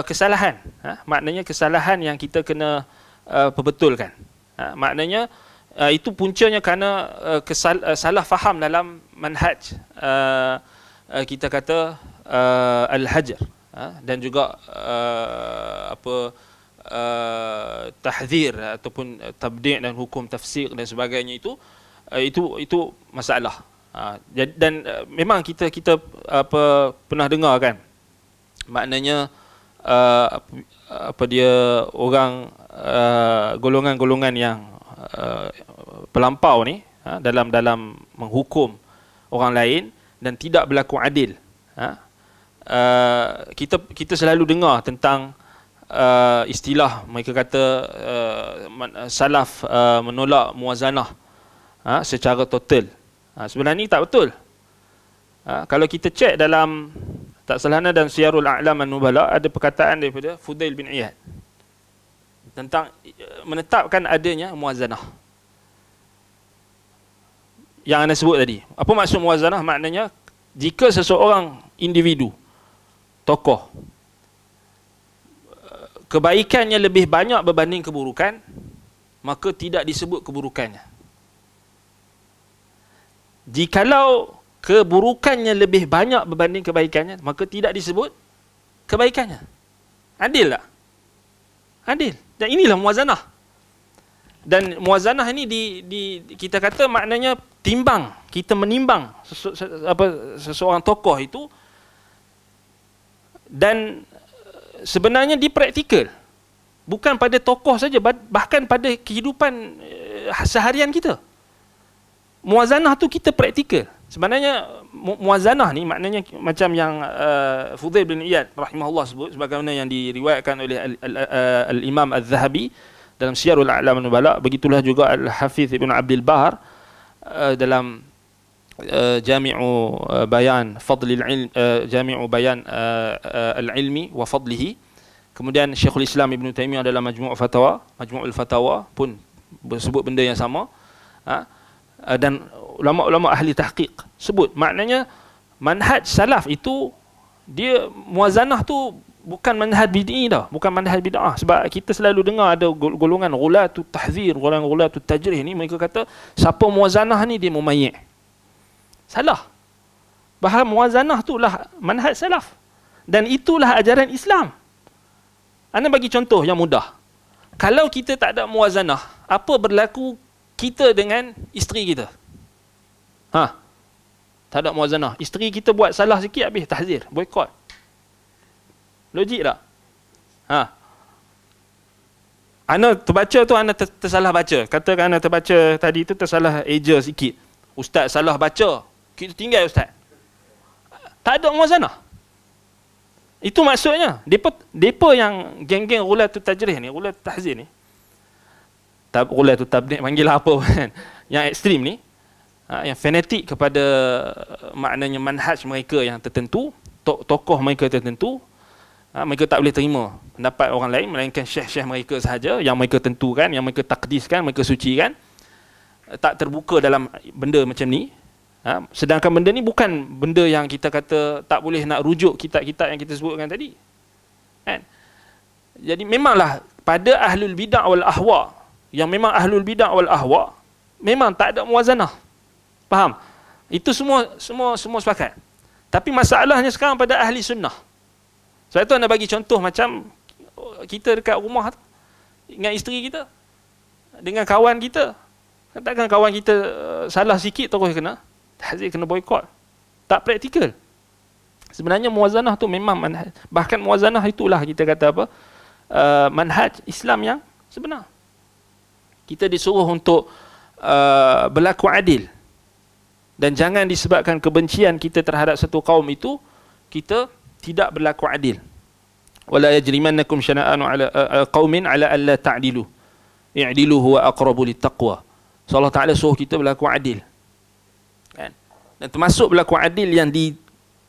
S1: kesalahan. Maknanya kesalahan yang kita kena perbetulkan. Maknanya itu puncanya kerana salah faham dalam manhaj kita kata al-hajar, dan juga tahzir ataupun tabdi' dan hukum tafsir dan sebagainya, itu masalah. Dan memang kita pernah dengar kan, maknanya orang golongan-golongan yang pelampau ni dalam menghukum orang lain dan tidak berlaku adil. Kita selalu dengar tentang istilah mereka kata salaf menolak muwazanah secara total. Sebenarnya tak betul. Kalau kita cek dalam, tak salahnya dalam Siyarul A'lam An-Nubala, ada perkataan daripada Fudail bin Iyad tentang menetapkan adanya muwazanah yang anda sebut tadi. Apa maksud muwazanah? Maknanya jika seseorang individu, tokoh, kebaikannya lebih banyak berbanding keburukan, maka tidak disebut keburukannya. Jikalau keburukannya lebih banyak berbanding kebaikannya, maka tidak disebut kebaikannya. Adil tak? Adil. Dan inilah muwazanah. Dan muwazanah ini kita kata maknanya timbang. Kita menimbang seseorang tokoh itu, dan sebenarnya dipraktikal. Bukan pada tokoh saja, bahkan pada kehidupan seharian kita. Muwazanah tu kita praktikal. Sebenarnya muwazanah ni maknanya macam yang Fudail bin Iyad rahimahullah sebut, sebagaimana yang diriwayatkan oleh al-Imam Al-Zahabi dalam Siyarul A'lam An-Nubala. Begitulah juga Al-Hafiz Ibn Abdul Bahar dalam Jami'u Bayan Fadlil Ilm, Jami'u Bayan Al-Ilmi wa Fadlihi. Kemudian Syekhul Islam Ibn Taimiyah dalam Majmu' Al Fatawa pun sebut benda yang sama. Dan ulama-ulama ahli tahqiq sebut, maknanya manhaj salaf itu, dia muwazanah tu bukan manhaj bid'i dah, bukan manhaj bid'ah. Sebab kita selalu dengar ada golongan ghulatut tahzir, golongan ghulatut tajrih ni, mereka kata siapa muwazanah ni dia mumayyi'. Salah. Bahawa muwazanah tu lah manhaj salaf, dan itulah ajaran Islam. Anda bagi contoh yang mudah. Kalau kita tak ada muwazanah, apa berlaku kita dengan isteri kita? Tak ada muwazanah. Isteri kita buat salah sikit, habis tahzir, boykot. Logik tak? Ana terbaca tu, ana tersalah baca. Katakan ana terbaca tadi tu tersalah eja sikit. Ustaz salah baca, kita tinggal ustaz. Tak ada muwazanah. Itu maksudnya. Depa yang geng-geng ghulatut tajrih ni, ghulatut tahzir ni, ghulatut tabdi' panggil apa kan, yang ekstrim ni, yang fanatik kepada maknanya manhaj mereka yang tertentu, tokoh mereka tertentu, mereka tak boleh terima pendapat orang lain melainkan syekh-syekh mereka sahaja yang mereka tentukan, yang mereka takdiskan, mereka sucikan. Tak terbuka dalam benda macam ni. Sedangkan benda ni bukan benda yang kita kata tak boleh nak rujuk kitab-kitab yang kita sebutkan tadi, kan? Jadi memanglah pada ahlul bid'ah wal ahwa, yang memang ahlul bid'ah wal ahwa, memang tak ada muwazanah. Faham? Itu semua sepakat. Tapi masalahnya sekarang pada ahli sunnah. Sebab itu anda bagi contoh macam kita dekat rumah dengan isteri kita, dengan kawan kita. Katakan kawan kita salah sikit terus kena tahzir, kena boykot. Tak praktikal. Sebenarnya muwazanah tu memang manhaj. Bahkan muwazanah itulah kita kata apa? Manhaj Islam yang sebenar. Kita disuruh untuk berlaku adil. Dan jangan disebabkan kebencian kita terhadap satu kaum itu, kita tidak berlaku adil. Wala yajrimannakum syana'anu ala qaumin ala alla ta'dilu. I'dilu huwa aqrabu littaqwa. So Allah Ta'ala suruh kita berlaku adil. Kan? Dan termasuk berlaku adil yang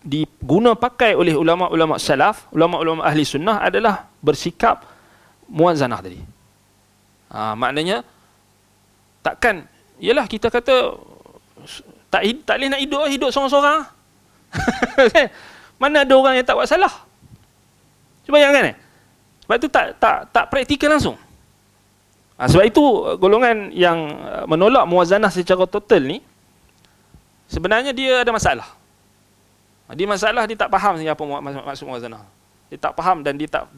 S1: diguna pakai oleh ulama-ulama salaf, ulama-ulama ahli sunnah adalah bersikap muwazanah tadi. Maknanya takkan Ialah kita kata tak boleh nak hidup seorang-seorang. Mana ada orang yang tak buat salah? Cuba bayangkan Sebab itu tak praktikal langsung. Sebab itu golongan yang menolak muwazanah secara total ni sebenarnya dia ada masalah. Dia tak faham apa maksud muwazanah. Dia tak faham dan dia tak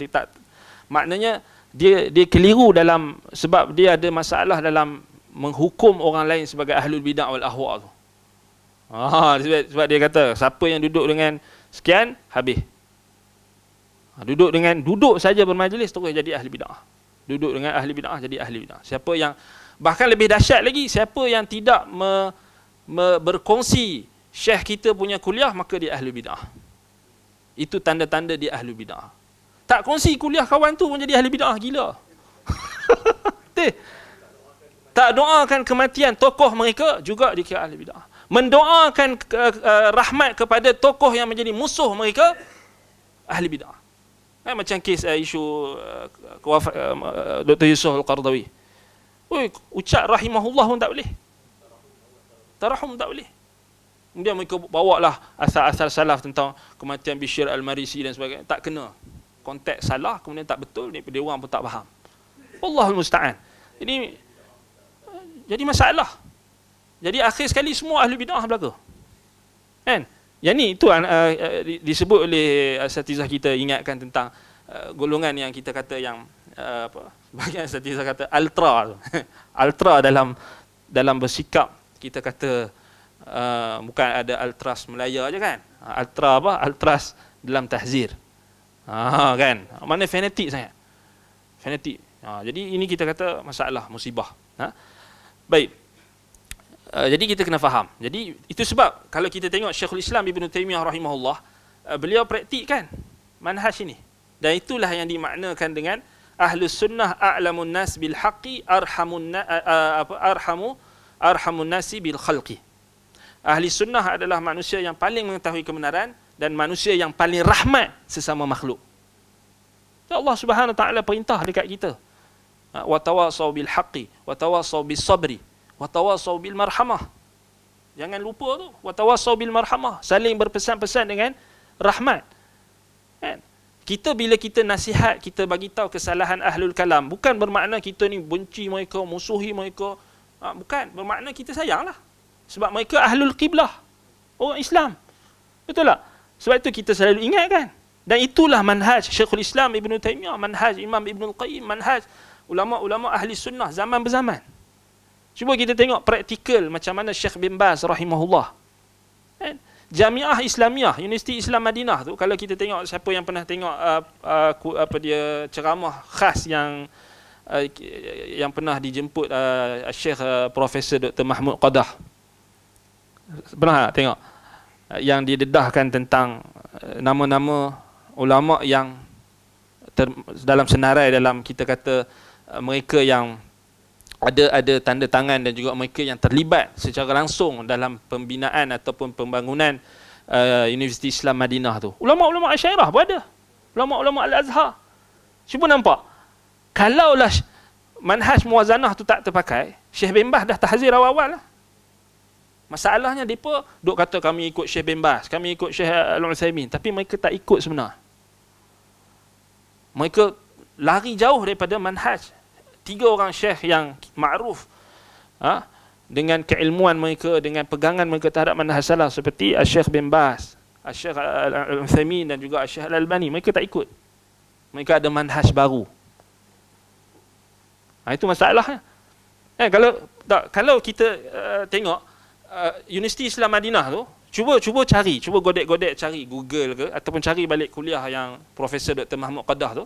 S1: maknanya dia keliru dalam, sebab dia ada masalah dalam menghukum orang lain sebagai ahlul bidah wal ahwa tu. Sebab dia kata siapa yang duduk dengan sekian habis. Duduk saja bermajlis terus jadi ahli bidah. Duduk dengan ahli bidah jadi ahli bidah. Siapa yang bahkan lebih dahsyat lagi, siapa yang tidak berkongsi syekh kita punya kuliah, maka dia ahli bidah. Itu tanda-tanda dia ahli bidah. Tak kongsi kuliah kawan tu pun jadi ahli bidah, gila. Tak doakan kematian tokoh mereka, juga dikira ahli bidah. Mendoakan rahmat kepada tokoh yang menjadi musuh mereka, ahli bidah. Macam kes isu Dr. Yusuf Al-Qardawi. Ucap rahimahullah pun tak boleh. Tarahum tak boleh. Kemudian mereka bawa lah asal-asal salaf tentang kematian Bishr Al-Marisi dan sebagainya. Tak kena. Konteks salah, kemudian tak betul, dia orang pun tak faham. Wallahul musta'an. Jadi masalah. Jadi akhir sekali semua ahli bid'ah belaka. Kan? Yang ni itu disebut oleh asatizah kita, ingatkan tentang golongan yang kita kata yang bahagian asatizah kata ultra. Ultra dalam bersikap, kita kata bukan ada ultras Melaya je kan. Ultras dalam tahzir. Kan? Mana fanatik sangat. Fanatik. Jadi ini kita kata masalah, musibah. Baik. Jadi kita kena faham. Jadi itu sebab kalau kita tengok Syekhul Islam Ibn Taymiyah rahimahullah, beliau praktikkan manhaj ini. Dan itulah yang dimaknakan dengan Ahlus Sunnah a'lamun nas bil haqqi arhamun nasi bil khalqi. Ahli sunnah adalah manusia yang paling mengetahui kebenaran dan manusia yang paling rahmat sesama makhluk. Allah Subhanahu wa taala perintah dekat kita. Wa tawassaw bil haqqi wa tawassaw bis sabri wa tawassaw bil marhamah. Jangan lupa tu, wa tawassaw bil marhamah, saling berpesan-pesan dengan rahmat. Kan? Bila kita nasihat, kita bagi tahu kesalahan ahlul kalam, bukan bermakna kita ni benci mereka, musuhi mereka. Bukan, bermakna kita sayanglah. Sebab mereka ahlul qiblah, orang Islam. Betul tak? Sebab itu kita selalu ingatkan. Dan itulah manhaj Syekhul Islam Ibn Taymiyah, manhaj Imam Ibn Al-Qayyim, manhaj ulama-ulama ahli sunnah zaman berzaman. Cuba kita tengok praktikal macam mana Syekh bin Baz rahimahullah. Jamiah Islamiyah, Universiti Islam Madinah tu, kalau kita tengok, siapa yang pernah tengok dia ceramah khas yang pernah dijemput Syekh Profesor Dr. Mahmud Qadah. Pernah tak tengok? Yang didedahkan tentang nama-nama ulama yang dalam senarai, dalam kita kata mereka yang ada tanda tangan dan juga mereka yang terlibat secara langsung dalam pembinaan ataupun pembangunan Universiti Islam Madinah tu. Ulama-ulama Asy'ariyah pun ada. Ulama-ulama Al-Azhar. Cuba nampak. Kalaulah manhaj muwazanah tu tak terpakai, Syekh bin Baz dah tahzir awal-awal lah. Masalahnya mereka duk kata kami ikut Syekh bin Baz, kami ikut Syekh Al-Utsaimin, tapi mereka tak ikut sebenar. Mereka lari jauh daripada manhaj 3 orang syekh yang ma'ruf dengan keilmuan mereka, dengan pegangan mereka terhadap manhaj salaf, seperti Syekh bin Baz, Syekh Al-Utsaimin dan juga Syekh Al-Albani. Mereka tak ikut. Mereka ada manhaj baru. Itu masalahnya. Kalau kita tengok Universiti Islam Madinah tu, cuba cari, cuba godek-godek cari Google ke ataupun cari balik kuliah yang Profesor Dr. Mahmud Qadah tu,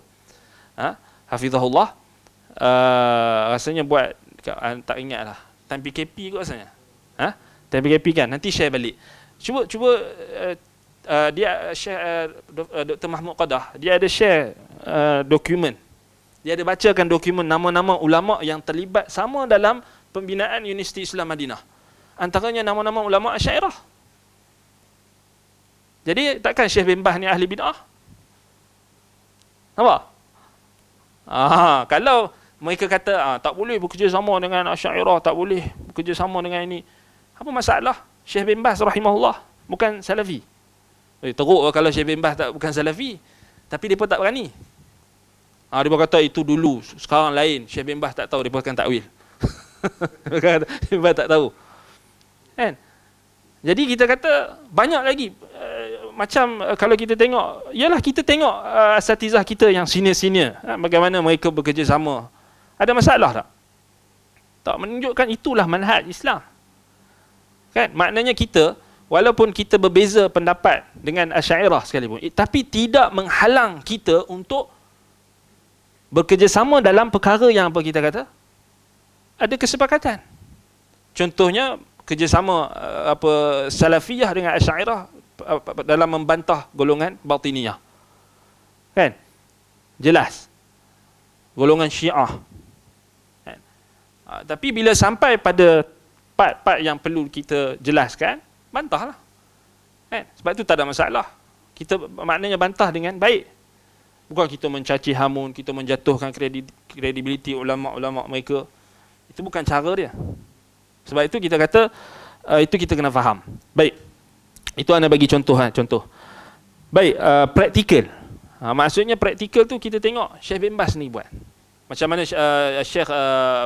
S1: hafizahullah. Rasanya buat tak ingat lah, time PKP kot rasanya. Time PKP kan, nanti share balik. Cuba dia share Dr. Mahmud Qadah, dia ada share dokumen. Dia ada bacakan dokumen nama-nama ulama yang terlibat sama dalam pembinaan Universiti Islam Madinah. Antaranya nama-nama ulama Asy'ariyah. Jadi takkan Syekh bin Baz ni ahli bid'ah? Nampak? Kalau mereka kata tak boleh bekerjasama dengan Asy'ariyah, tak boleh bekerjasama dengan ini. Apa masalah? Syekh bin Baz rahimahullah bukan salafi. Teruk kalau Syekh bin Baz bukan salafi, tapi depa tak berani. Dia kata itu dulu, sekarang lain. Syekh bin Baz tak tahu, depa akan takwil. Syekh bin Baz tak tahu. Kan? Jadi kita kata banyak lagi kalau kita tengok, ialah kita tengok asatizah kita yang senior-senior, bagaimana mereka bekerjasama. Ada masalah tak? Tak, menunjukkan itulah manhaj Islam. Kan? Maknanya kita, walaupun kita berbeza pendapat dengan Asy'ariyah sekalipun, tapi tidak menghalang kita untuk bekerjasama dalam perkara yang apa kita kata ada kesepakatan. Contohnya kerjasama Salafiyah dengan Asy'ariyah dalam membantah golongan Batiniyah. Kan? Jelas. Golongan Syiah. Kan? Tapi bila sampai pada part-part yang perlu kita jelaskan, bantahlah. Kan? Sebab itu tak ada masalah. Kita maknanya bantah dengan baik. Bukan kita mencaci hamun, kita menjatuhkan kredibiliti ulama-ulama mereka. Itu bukan cara dia. Sebab itu kita kata itu kita kena faham. Baik. Itu anda bagi contoh. Contoh. Baik, praktikal. Maksudnya praktikal tu kita tengok Syekh bin Baz ni buat. Macam mana Syekh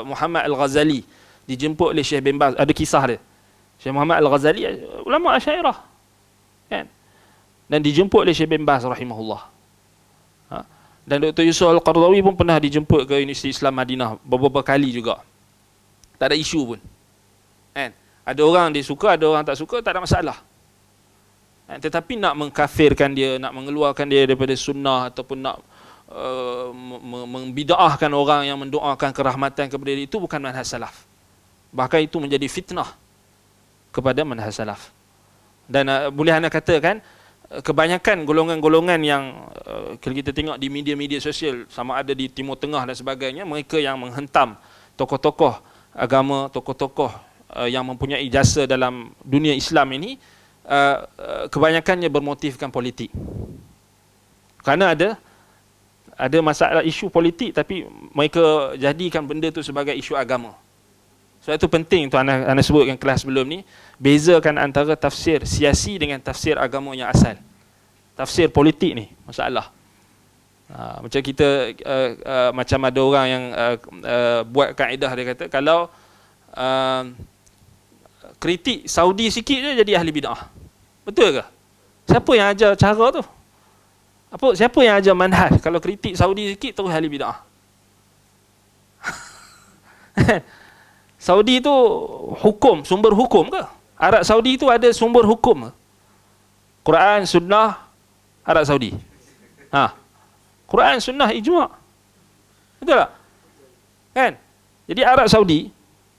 S1: Muhammad Al-Ghazali dijemput oleh Syekh bin Baz. Ada kisah dia. Syekh Muhammad Al-Ghazali ulama Asy'ariyah. Kan? Dan dijemput oleh Syekh bin Baz rahimahullah. Dan Dr. Yusuf Al-Qardawi pun pernah dijemput ke Universiti Islam Madinah beberapa kali juga. Tak ada isu pun. Kan? Ada orang dia suka, ada orang tak suka, tak ada masalah. Tetapi nak mengkafirkan dia, nak mengeluarkan dia daripada sunnah, ataupun nak membida'ahkan orang yang mendoakan kerahmatan kepada dia, itu bukan manhaj salaf. Bahkan itu menjadi fitnah kepada manhaj salaf. Dan boleh anda katakan kebanyakan golongan-golongan yang kalau kita tengok di media-media sosial, sama ada di Timur Tengah dan sebagainya, mereka yang menghentam tokoh-tokoh agama, tokoh-tokoh yang mempunyai jasa dalam dunia Islam ini, kebanyakannya bermotifkan politik. Kerana ada masalah isu politik, tapi mereka jadikan benda tu sebagai isu agama. Sebab itu penting tu anda sebutkan kelas sebelum ni, bezakan antara tafsir siasi dengan tafsir agama yang asal. Tafsir politik ni masalah. Macam kita macam ada orang yang buat kaedah, dia kata kalau kritik Saudi sikit je jadi ahli bid'ah. Betul ke? Siapa yang ajar cara tu? Siapa yang ajar manhaj? Kalau kritik Saudi sikit terus ahli bid'ah. Saudi tu hukum, sumber hukum ke? Arab Saudi tu ada sumber hukum ke? Quran, Sunnah, Arab Saudi. Quran, Sunnah, Ijma'. Betul tak? Kan? Jadi Arab Saudi,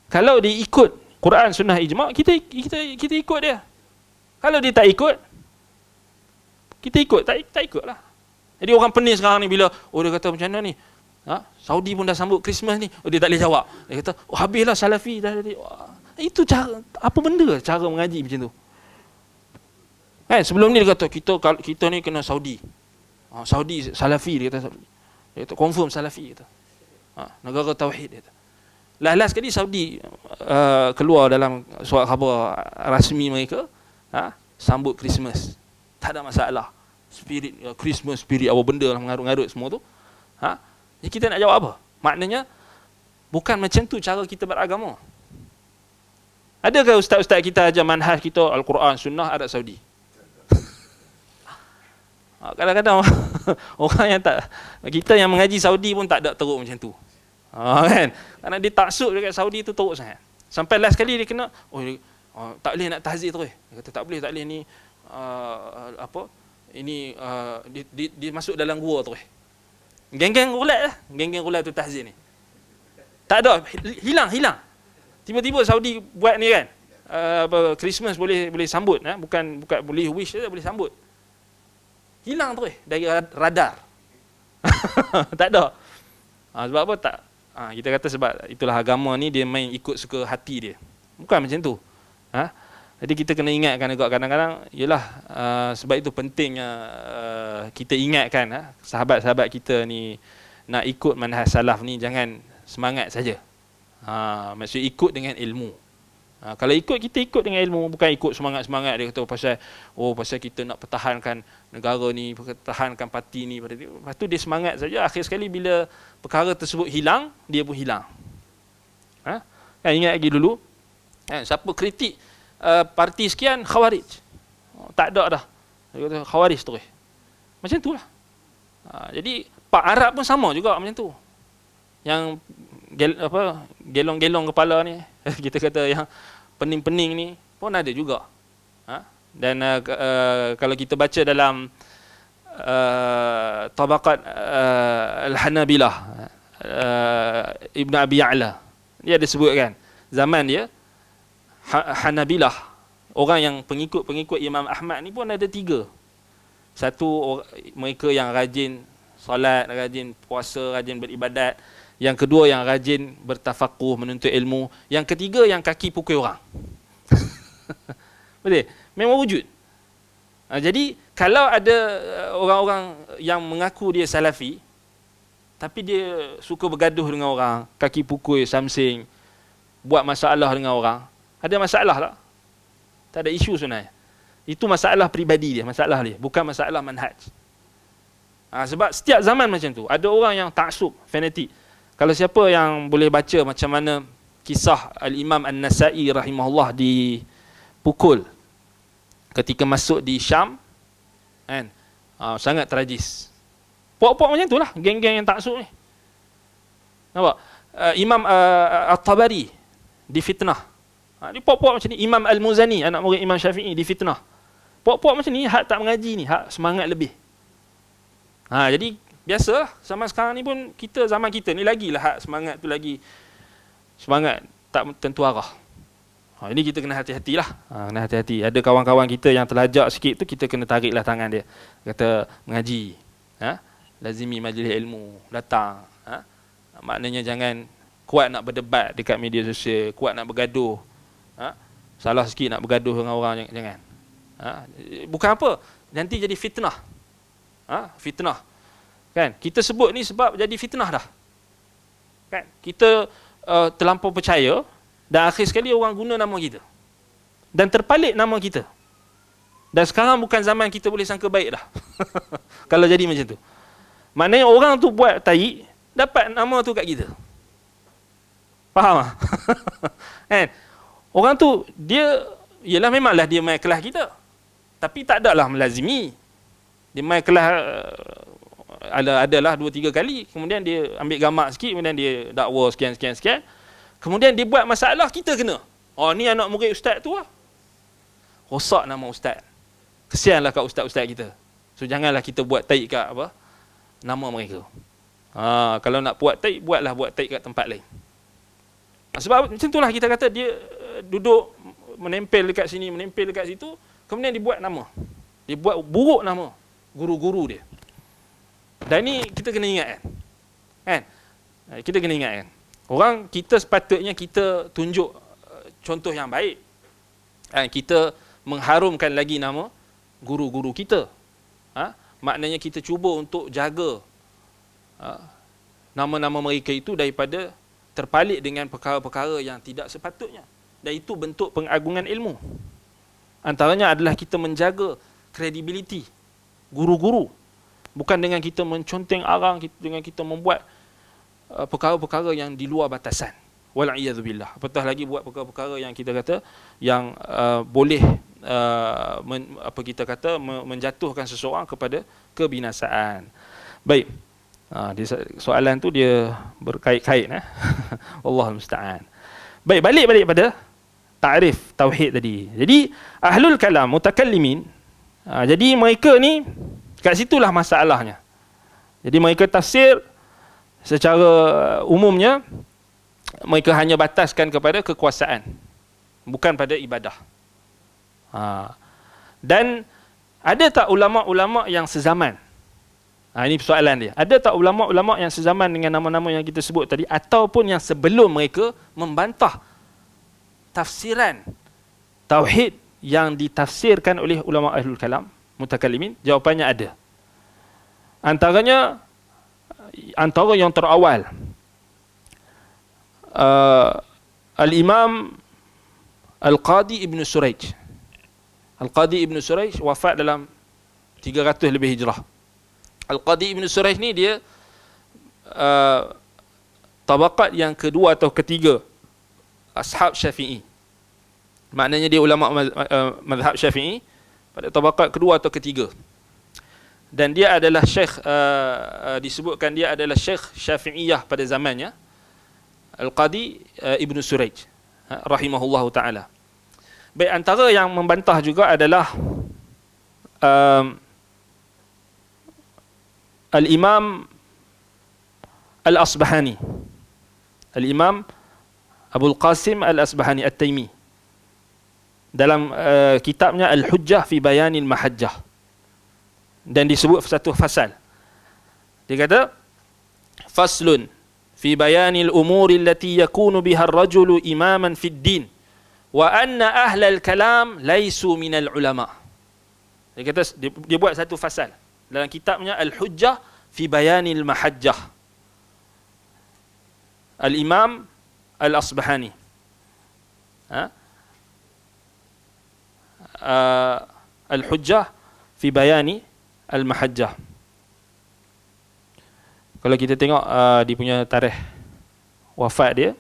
S1: kalau dia ikut Quran, Sunnah, Ijma', kita ikut dia. Kalau dia tak ikut, kita ikut, tak ikut lah. Jadi orang pening sekarang ni bila, dia kata macam mana ni? Saudi pun dah sambut Christmas ni. Dia tak boleh jawab. Dia kata, habislah Salafi dah. Itu cara, apa benda cara mengaji macam tu? Kan, sebelum ni dia kata, kita ni kena Saudi. Saudi Salafi, dia kata confirm Salafi, dia kata. Negara tauhid, dia kata. Last sekali Saudi keluar dalam surat khabar rasmi mereka, sambut Christmas. Tak ada masalah. Spirit Christmas, spirit apa benda lah, mengarut-ngarut semua tu. Jadi kita nak jawab apa? Maknanya bukan macam tu cara kita beragama. Adakah ustaz-ustaz kita ajar manhaj kita Al-Quran, Sunnah, Arab Saudi? Kadang-kadang orang yang tak, kita yang mengaji Saudi pun tak ada teruk macam tu. Kan? Kerana dia taksub dekat Saudi tu teruk sangat. Sampai last kali dia kena, tak boleh nak tahzir terus. Dia kata tak boleh ni ini dia masuk dalam gua terus. Geng-geng rulat lah. Geng-geng rulat tu tahzir ni. Tak ada, hilang. Tiba-tiba Saudi buat ni kan. Christmas boleh sambut, bukan boleh wish je, boleh sambut. Hilang terus dari radar. Tak ada. Sebab apa tak? Kita kata sebab itulah agama ni dia main ikut suka hati dia. Bukan macam tu. Jadi kita kena ingatkan juga kadang-kadang, ialah sebab itu pentingnya kita ingatkan sahabat-sahabat kita ni nak ikut manhaj salaf ni jangan semangat saja. Maksud ikut dengan ilmu. Kalau ikut, kita ikut dengan ilmu, bukan ikut semangat-semangat dia kata pasal kita nak pertahankan negara ni, pertahankan parti ni. Lepas tu dia semangat saja, akhir sekali bila perkara tersebut hilang, dia pun hilang. Kan ingat lagi dulu, siapa kritik parti sekian, Khawarij. Tak ada dah. Dia kata Khawarij terus. Macam tu lah. Jadi Pak Arab pun sama juga macam tu. Yang gelong-gelong kepala ni, kita kata yang pening-pening ni pun ada juga. Dan kalau kita baca dalam Tabaqat Al-Hanabilah, Ibn Abi Ya'la, dia ada sebutkan zaman dia Hanabilah, orang yang pengikut Imam Ahmad ni pun ada 3. Satu, mereka yang rajin solat, rajin puasa, rajin beribadat. Yang kedua, yang rajin bertafakuh, menuntut ilmu. Yang ketiga, yang kaki pukul orang. Betul? Memang wujud. Jadi, kalau ada orang-orang yang mengaku dia salafi, tapi dia suka bergaduh dengan orang, kaki pukul, samsing, buat masalah dengan orang, ada masalah tak? Tak ada isu sebenarnya. Itu masalah peribadi dia, masalah dia, bukan masalah manhaj. Sebab setiap zaman macam tu, ada orang yang taksub, fanatik. Kalau siapa yang boleh baca macam mana kisah Al-Imam An-Nasai rahimahullah dipukul ketika masuk di Syam, kan? Sangat tragis. Puak-puak macam itulah geng-geng yang taksub ni. Nampak? Imam At-Tabari difitnah. Dia puak-puak macam ni. Imam Al-Muzani, anak murid Imam Syafi'i, difitnah. Puak-puak macam ni, hak tak mengaji ni, hak semangat lebih. Jadi biasalah, zaman sekarang ni pun zaman kita ni lagilah hak semangat tu lagi semangat tak tentu arah. Ini kita kena hati-hatilah. Kena hati-hati. Ada kawan-kawan kita yang terlajak sikit tu, kita kena tariklah tangan dia. Kata mengaji. Lazimi majlis ilmu, datang. Maknanya jangan kuat nak berdebat dekat media sosial, kuat nak bergaduh. Salah sikit nak bergaduh dengan orang, jangan. Bukan apa, nanti jadi fitnah. Fitnah. Kan? Kita sebut ni sebab jadi fitnah dah. Kan? Kita terlampau percaya dan akhir sekali orang guna nama kita. Dan terpalit nama kita. Dan sekarang bukan zaman kita boleh sangka baik dah. Kalau jadi macam tu. Maknanya orang tu buat taik, dapat nama tu kat kita. Faham tak? Kan? Orang tu, dia, yelah memanglah dia main kelas kita. Tapi tak adalah melazimi. Dia main kelas, adalah 2-3 kali. Kemudian dia ambil gambar sikit, kemudian dia dakwa sekian. Kemudian dia buat masalah, kita kena. Ni anak murid ustaz tu lah. Rosak nama ustaz. Kesianlah kat ustaz-ustaz kita. So janganlah kita buat taik kat nama mereka. Kalau nak buat taik, buat taik kat tempat lain. Sebab macam itulah kita kata dia duduk menempel dekat sini, menempel dekat situ, kemudian dia buat nama. Dia buat buruk nama guru-guru dia. Dan ni kita kena ingat kan? Kita kena ingat kan? Orang kita sepatutnya kita tunjuk contoh yang baik. Kita mengharumkan lagi nama guru-guru kita. Maknanya kita cuba untuk jaga nama-nama mereka itu daripada terpalit dengan perkara-perkara yang tidak sepatutnya. Dan itu bentuk pengagungan ilmu. Antaranya adalah kita menjaga kredibiliti guru-guru. Bukan dengan kita menconteng arang, dengan kita membuat perkara-perkara yang di luar batasan. Wal'iyadzubillah. Apatah lagi buat perkara-perkara yang kita kata yang boleh menjatuhkan seseorang kepada kebinasaan. Baik. Soalan tu dia berkait-kait. Allahul musta'an. Baik, balik pada ta'rif tauhid tadi. Jadi ahlul kalam, mutakallimin, jadi mereka ni kat situlah masalahnya. Jadi mereka tafsir secara umumnya mereka hanya bataskan kepada kekuasaan, bukan pada ibadah. Dan ada tak ulama-ulama yang sezaman? Ini persoalan dia. Ada tak ulama-ulama yang sezaman dengan nama-nama yang kita sebut tadi, ataupun yang sebelum mereka membantah tafsiran tauhid yang ditafsirkan oleh ulama ahlul kalam, mutakallimin? Jawapannya ada. Antara yang terawal, Al-Imam Al-Qadi Ibn Suraij. Al-Qadi Ibn Suraij wafat dalam 300 lebih Hijrah. Al-Qadi Ibn Suraij ni dia tabaqat yang kedua atau ketiga ashab Syafi'i. Maknanya dia ulama mazhab Syafi'i pada tabaqat kedua atau ketiga. Dan dia adalah syekh, disebutkan dia adalah syekh Syafi'iyah pada zamannya, Al-Qadi Ibn Suraij rahimahullahu ta'ala. Baik, antara yang membantah juga adalah Al-Imam Al-Asbahani, Al-Imam Abul Qasim Al-Asbahani At-Taimi, dalam kitabnya Al-Hujjah fi Bayanil Mahajjah, dan disebut satu fasal. Dia kata, faslun fi bayanil umuri allati yakunu biha ar-rajulu imaman fid din wa anna ahlal kalam laisu minal ulama. Dia kata, dia buat satu fasal dalam kitabnya Al-Hujjah fi Bayanil Mahajjah, Al-Imam Al-Asbahani. Al-Hujjah fi Bayani Al-Mahajjah. Kalau kita tengok dia punya tarikh wafat dia,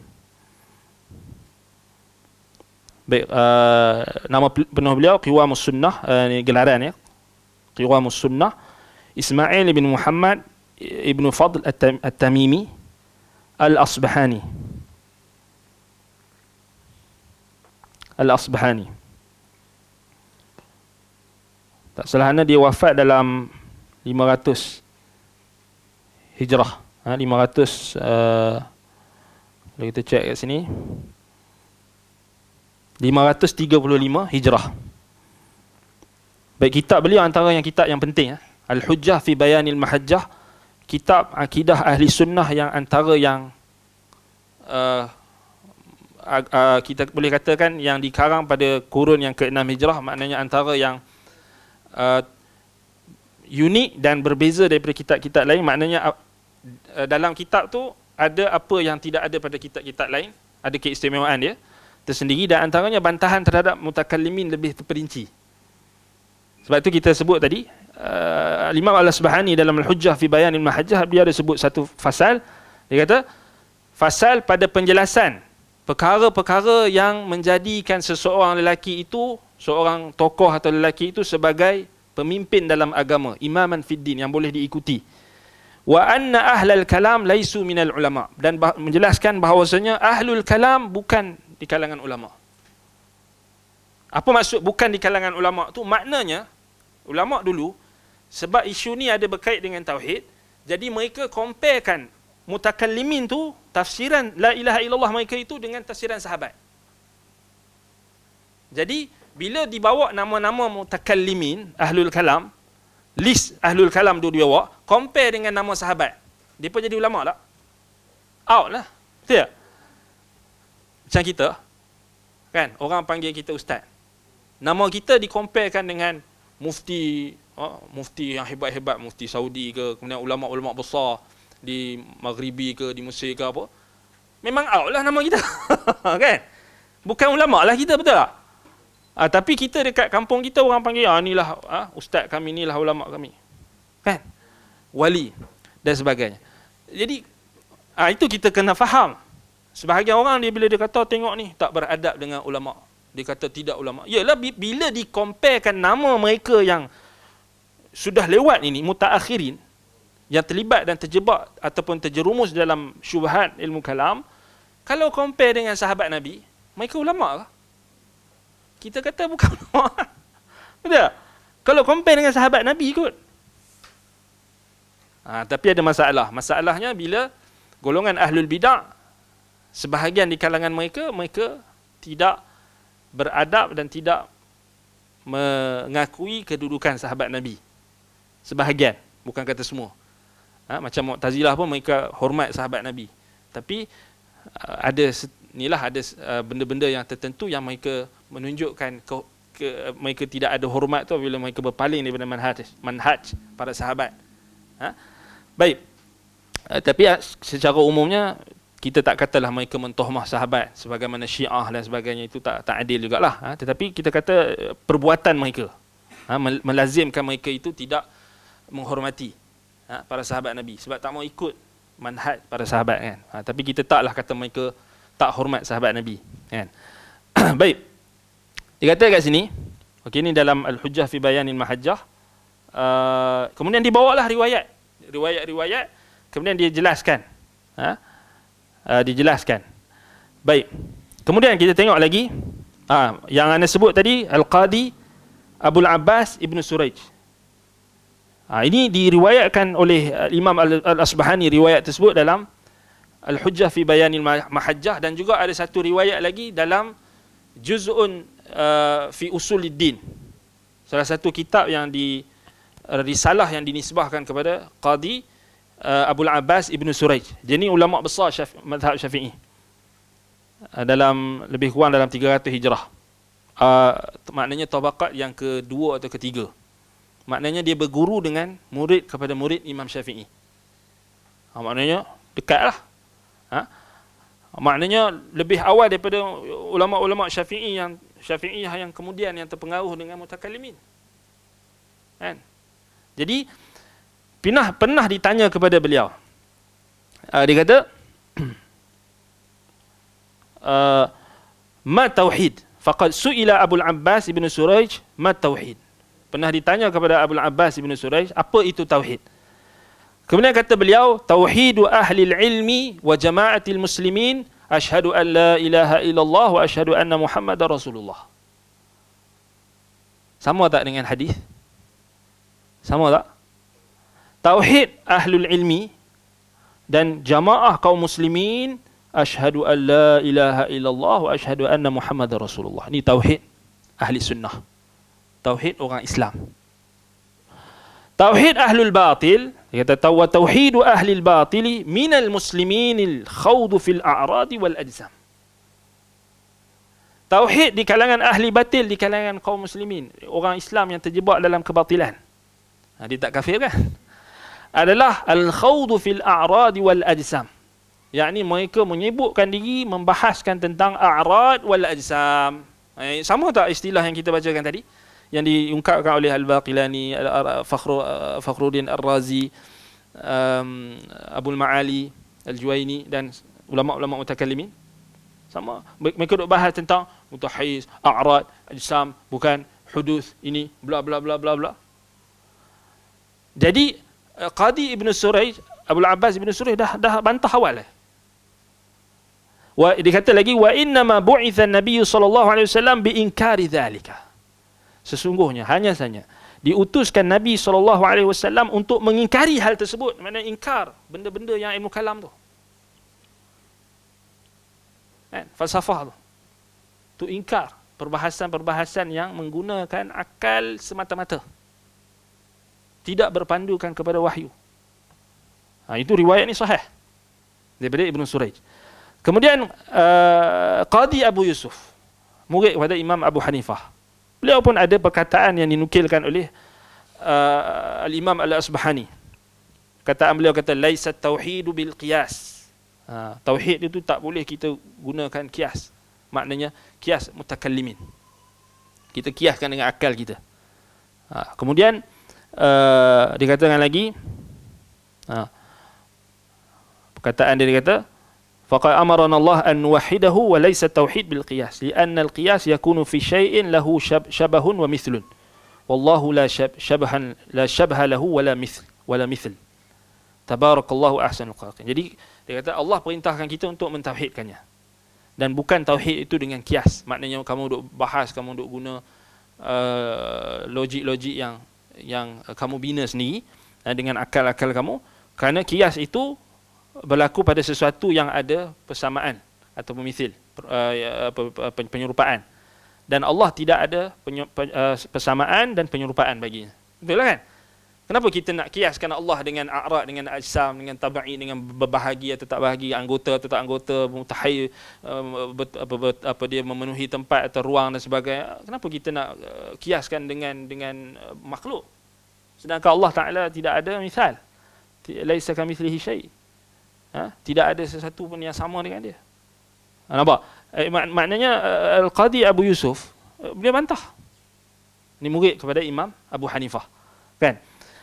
S1: baik, nama penuh beliau Qiwamus Sunnah, ni gelaran ya, Qiwamus Sunnah, Ismail bin Muhammad ibn Fadl At-Tamimi Al-Asbahani. Al-Asbahani. Tak salahnya dia wafat dalam 500 Hijrah. 500, kalau kita cek kat sini, 535 Hijrah. Baik, kitab beliau antara yang kitab yang penting, Al-Hujjah fi Bayanil Mahajjah, kitab akidah ahli sunnah yang antara yang kita boleh katakan yang dikarang pada kurun yang ke-6 Hijrah, maknanya antara yang unik dan berbeza daripada kitab-kitab lain. Maknanya dalam kitab tu ada apa yang tidak ada pada kitab-kitab lain, ada keistimewaan dia tersendiri, dan antaranya bantahan terhadap mutakallimin lebih terperinci. Sebab tu kita sebut tadi, Imam Al-Asbahani dalam Al-Hujjah fi Bayanil Mahajjah, dia ada sebut satu fasal. Dia kata, fasal pada penjelasan perkara-perkara yang menjadikan seseorang lelaki itu, seorang tokoh atau lelaki itu sebagai pemimpin dalam agama, imaman fid din, yang boleh diikuti. Wa anna ahlal kalam laisu minal ulama, dan menjelaskan bahawasanya ahlul kalam bukan di kalangan ulama. Apa maksud bukan di kalangan ulama tu? Maknanya ulama dulu, sebab isu ni ada berkait dengan tauhid, jadi mereka comparekan mutakallimin tu, tafsiran la ilaha illallah mereka itu dengan tafsiran sahabat. Jadi bila dibawa nama-nama mutakallimin, ahlul kalam, list ahlul kalam tu dia bawa, compare dengan nama sahabat, dia pun jadi ulama tak? Out lah. Betul tak? Macam kita kan, orang panggil kita ustaz, nama kita dikomparekan dengan mufti, mufti yang hebat-hebat, mufti Saudi ke, kemudian ulama-ulama besar di Maghribi ke, di Mesir ke apa, memang out lah nama kita. Kan? Bukan ulama lah kita, betul tak? Tapi kita dekat kampung kita orang panggil, inilah ustaz kami, inilah ulama kami, kan, wali dan sebagainya. Jadi itu kita kena faham. Sebahagian orang dia bila dia kata tengok ni tak beradab dengan ulama, dia kata tidak ulama. Yalah, bila dikomparekan nama mereka yang sudah lewat ini, mutaakhirin, yang terlibat dan terjebak ataupun terjerumus dalam syubhat ilmu kalam, kalau compare dengan sahabat Nabi, mereka ulama lah. Kita kata bukan ulama. Betul? Kalau compare dengan sahabat Nabi kot. Tapi ada masalah. Masalahnya bila golongan ahlul bidah, sebahagian di kalangan mereka tidak beradab dan tidak mengakui kedudukan sahabat Nabi. Sebahagian, bukan kata semua. Macam Mu'tazilah pun mereka hormat sahabat Nabi. Tapi ada benda-benda yang tertentu yang mereka menunjukkan mereka tidak ada hormat tu bila mereka berpaling daripada manhaj para sahabat. Baik. Tapi secara umumnya kita tak katalah mereka mentohmah sahabat sebagaimana Syiah dan sebagainya, itu tak adil jugalah. Tetapi kita kata perbuatan mereka melazimkan mereka itu tidak menghormati para sahabat Nabi sebab tak mau ikut manhaj para sahabat kan. Tapi kita taklah kata mereka tak hormat sahabat Nabi kan. Baik. Dikata kat sini, okey, ni dalam Al-Hujjah fi Bayanil Mahajjah. Kemudian dibawalah riwayat, kemudian dia jelaskan. Dijelaskan. Baik. Kemudian kita tengok lagi yang anda sebut tadi, Al-Qadi Abul Abbas Ibn Suraij. Ini diriwayatkan oleh Imam Al-Asbahani, riwayat tersebut dalam Al-Hujjah fi Bayanil Mahajjah, dan juga ada satu riwayat lagi dalam Juz'un fi Usuluddin. Salah satu kitab yang risalah yang dinisbahkan kepada Qadi Abul Abbas Ibn Suraij. Jadi ulama besar mazhab Syafi'i. Dalam lebih kurang dalam 300 Hijrah. Maknanya tabaqat yang kedua atau ketiga. Maknanya dia berguru dengan murid kepada murid Imam Syafi'i. Maknanya dekatlah. Maknanya lebih awal daripada ulama-ulama Syafi'iyah yang kemudian yang terpengaruh dengan mutakallimin. Kan? Jadi pernah ditanya kepada beliau. Dia kata ma tauhid? Faqad su'ila Abul Abbas Ibn Suraij ma tauhid. Pernah ditanya kepada Abul Abbas Ibn Suraij, apa itu tauhid? Kemudian kata beliau, tauhidu ahli ilmi wa jama'atil muslimin, asyhadu an la ilaha illallah wa asyhadu anna Muhammadar Rasulullah. Sama tak dengan hadis? Sama tak? Tauhid ahlul ilmi dan jamaah kaum muslimin, asyhadu an la ilaha illallah wa asyhadu anna Muhammadar Rasulullah. Ini tauhid ahli sunnah. Tauhid orang Islam. Tauhid ahlul batil, kata tauhidu ahlil batili minal musliminil khawdu fil a'radi wal ajsam. Tauhid di kalangan ahli batil, di kalangan kaum muslimin, orang Islam yang terjebak dalam kebatilan. Dia tak kafir kan? Adalah al-khawdu fil a'radi wal ajsam. Yakni mereka menyebutkan diri membahaskan tentang a'rad wal ajsam. Sama tak istilah yang kita bacakan tadi? Yang diungkapkan oleh Al-Baqilani, Fakhruddin Ar-Razi, Abul Ma'ali Al-Juwaini dan ulama-ulama mutakallimin. Sama. Mereka duk bahas tentang mutahiz, a'rad, ajsam, bukan hudus, ini bla bla bla bla bla. Jadi Qadi Ibn Suraij, Abul Abbas Ibn Suraij dah bantah awal. Dia kata lagi, wa inna ma bu'itha an-nabiy sallallahu alaihi wasallam bi inkari dzalika. Sesungguhnya hanya saja diutuskan Nabi SAW untuk mengingkari hal tersebut. Maknanya ingkar benda-benda yang ilmu kalam tu. Kan? Falsafah tu. Tu ingkar perbahasan-perbahasan yang menggunakan akal semata-mata. Tidak berpandukan kepada wahyu. Itu riwayat ni sahih daripada Ibn Suraij. Kemudian Qadi Abu Yusuf, murid kepada Imam Abu Hanifah. Beliau pun ada perkataan yang dinukilkan oleh Al-Imam Al-Asbahani. Perkataan beliau kata, laisat tauhidu bil qiyas. Tauhid itu tak boleh kita gunakan kias. Maknanya kias mutakallimin. Kita kiaskan dengan akal kita. Kemudian dikatakan lagi, perkataan dia kata, faqad amarana Allah an nuwahhidahu wa laysa tauhid bil qiyas li'anna al qiyas yakunu fi syai'in lahu syabahun wa mithlun wallahu la syabha lahu wala mithl tabarakallahu ahsanul khaliqin. Jadi dia kata Allah perintahkan kita untuk mentauhidkannya, dan bukan tauhid itu dengan kias. Maknanya kamu duk bahas, kamu duk guna logik-logik yang kamu bina sendiri dengan akal-akal kamu, kerana kias itu berlaku pada sesuatu yang ada persamaan atau pemithil, penyerupaan, dan Allah tidak ada persamaan dan penyerupaan baginya. Betul lah kan? Kenapa kita nak kiaskan Allah dengan a'rad, dengan ajsam, dengan tabai, dengan berbahagi atau tak bahagi, anggota atau tak anggota, mutahayy, apa dia memenuhi tempat atau ruang dan sebagainya. Kenapa kita nak kiaskan dengan makhluk? Sedangkan Allah Taala tidak ada misal. Laisa kamitslihi syai'. Tidak ada sesuatu pun yang sama dengan dia. Nampak? Maknanya Al-Qadhi Abu Yusuf dia bantah. Ini murid kepada Imam Abu Hanifah. Kan?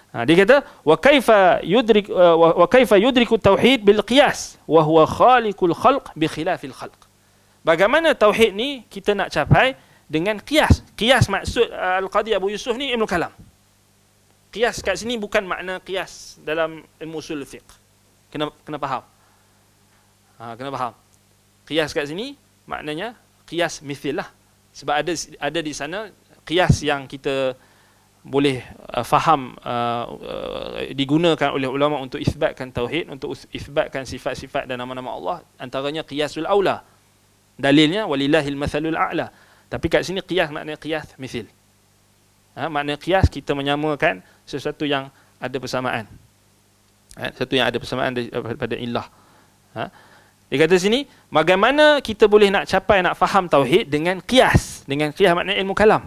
S1: Dia kata wa kaifa yudriku tauhid bil qiyas wa huwa khaliqul khalq bi khilafil khalq. Bagaimana tauhid ni kita nak capai dengan qiyas. Qiyas maksud Al-Qadhi Abu Yusuf ni ilmu kalam. Qiyas kat sini bukan makna qiyas dalam ilmu usul fiqh. Kena faham. Kena faham. Qiyas kat sini maknanya qiyas mithil lah. Sebab ada di sana qiyas yang kita boleh faham digunakan oleh ulama untuk isbatkan tauhid, untuk isbatkan sifat-sifat dan nama-nama Allah, antaranya qiyasul aula. Dalilnya walillahil mathalul a'la. Tapi kat sini qiyas maknanya qiyas mithil. Maknanya qiyas kita menyamakan sesuatu yang ada persamaan. Sesuatu yang ada persamaan daripada illah. Dia kata sini, bagaimana kita boleh nak capai, nak faham tauhid dengan qiyas. Dengan qiyas maknanya ilmu kalam.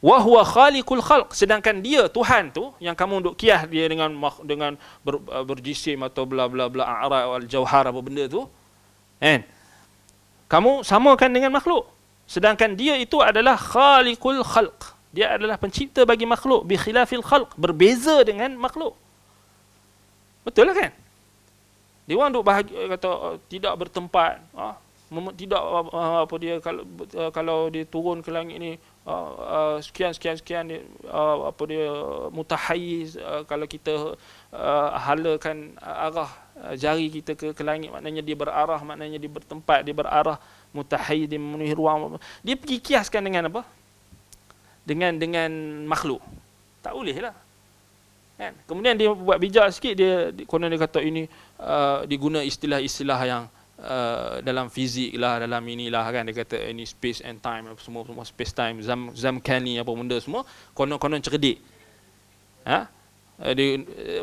S1: Wa huwa khaliqul khalq, sedangkan dia Tuhan tu yang kamu duk qiyas dia dengan berjisim atau bla bla bla a'ra wal jauhar apa benda tu, kan? Kamu samakan dengan makhluk. Sedangkan dia itu adalah khaliqul khalq. Dia adalah pencipta bagi makhluk, bi khilafil khalq, berbeza dengan makhluk. Betul lah kan? Dia orang duk bahagia kata tidak bertempat, tidak apa dia kalau dia turun ke langit ni sekian dia, apa dia mutahayyiz, kalau kita halakan arah jari kita ke langit maknanya dia berarah, maknanya dia bertempat, dia berarah, mutahayyiz, dia memenuhi ruang. Dia pergi kiaskan dengan apa? Dengan makhluk. Tak boleh lah. Kan? Kemudian dia buat bijak sikit, dia konon dia kata ini diguna istilah-istilah yang dalam fizik lah, dalam inilah kan, dia kata ini space and time, semua space time, zamkani apa benda semua, konon cerdik.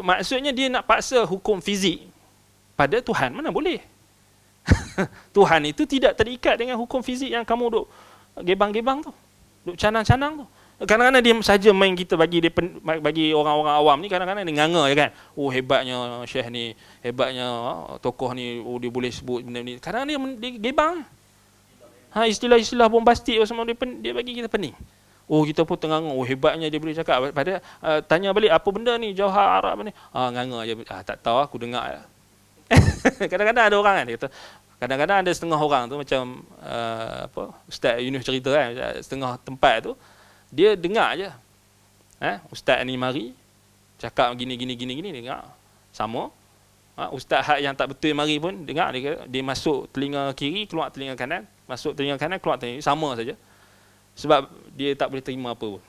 S1: Maksudnya dia nak paksa hukum fizik pada Tuhan, mana boleh. Tuhan itu tidak terikat dengan hukum fizik yang kamu duk gebang-gebang tu, duk canang-canang tu. Kadang-kadang dia saja main kita bagi orang-orang awam ni, kadang-kadang dia nganga je kan. Oh hebatnya Syekh ni, hebatnya tokoh ni, oh dia boleh sebut benda ni. Kadang-kadang dia gebang. Istilah-istilah bombastik semua dia bagi kita pening. Oh kita pun tenganga, oh hebatnya dia boleh cakap. Pada tanya balik apa benda ni, jauhar Arab ni. Nganga je. Tak tahu, aku dengar. Kadang-kadang ada orang kan, dia kata, kadang-kadang ada setengah orang tu macam Ustaz Yunus cerita kan, setengah tempat tu dia dengar je. Ustaz ni mari cakap gini dengar. Sama. Ustaz hak yang tak betul mari pun dengar, dia masuk telinga kiri, keluar telinga kanan, masuk telinga kanan, keluar telinga kiri, sama saja. Sebab dia tak boleh terima apa pun.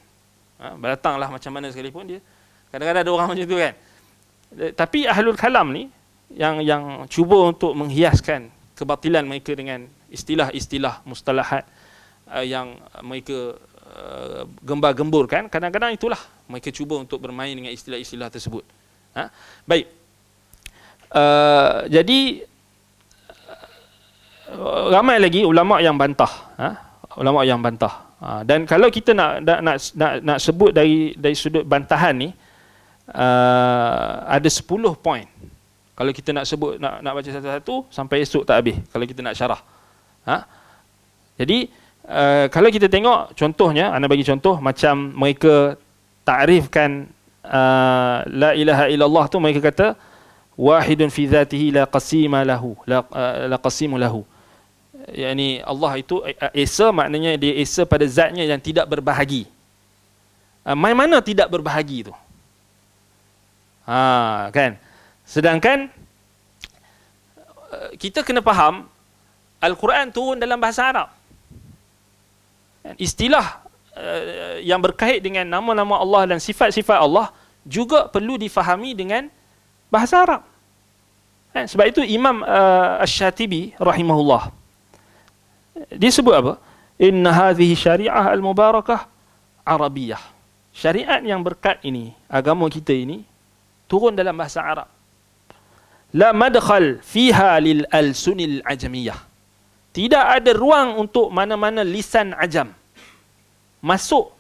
S1: Berdatanglah macam mana sekalipun dia. Kadang-kadang ada orang macam tu kan. Tapi ahlul kalam ni yang cuba untuk menghiaskan kebatilan mereka dengan istilah-istilah mustalahat yang mereka gembar-gemburkan, kadang-kadang itulah mereka cuba untuk bermain dengan istilah-istilah tersebut. Baik. Jadi ramai lagi ulama yang bantah, ulama yang bantah. Dan kalau kita nak sebut dari sudut bantahan ni, ada 10 poin. Kalau kita nak sebut, nak baca satu-satu sampai esok tak habis kalau kita nak syarah. Jadi kalau kita tengok contohnya, anda bagi contoh macam mereka takrifkan la ilaha illallah tu, mereka kata wahidun fi dzatihi la qasima lahu, la qasimu lahu. Yani Allah itu esa, maknanya dia esa pada zatnya yang tidak berbahagi. Mana tidak berbahagi tu? Kan? Sedangkan kita kena faham Al-Quran turun dalam bahasa Arab. Istilah yang berkait dengan nama-nama Allah dan sifat-sifat Allah juga perlu difahami dengan bahasa Arab. Sebab itu Imam Asy-Syatibi rahimahullah, dia sebut apa? Inna hadhihi syari'ah al-mubarakah Arabiyah. Syariat yang berkat ini, agama kita ini turun dalam bahasa Arab. La madkhal fiha lil alsunil ajamiyah. Tidak ada ruang untuk mana-mana lisan ajam masuk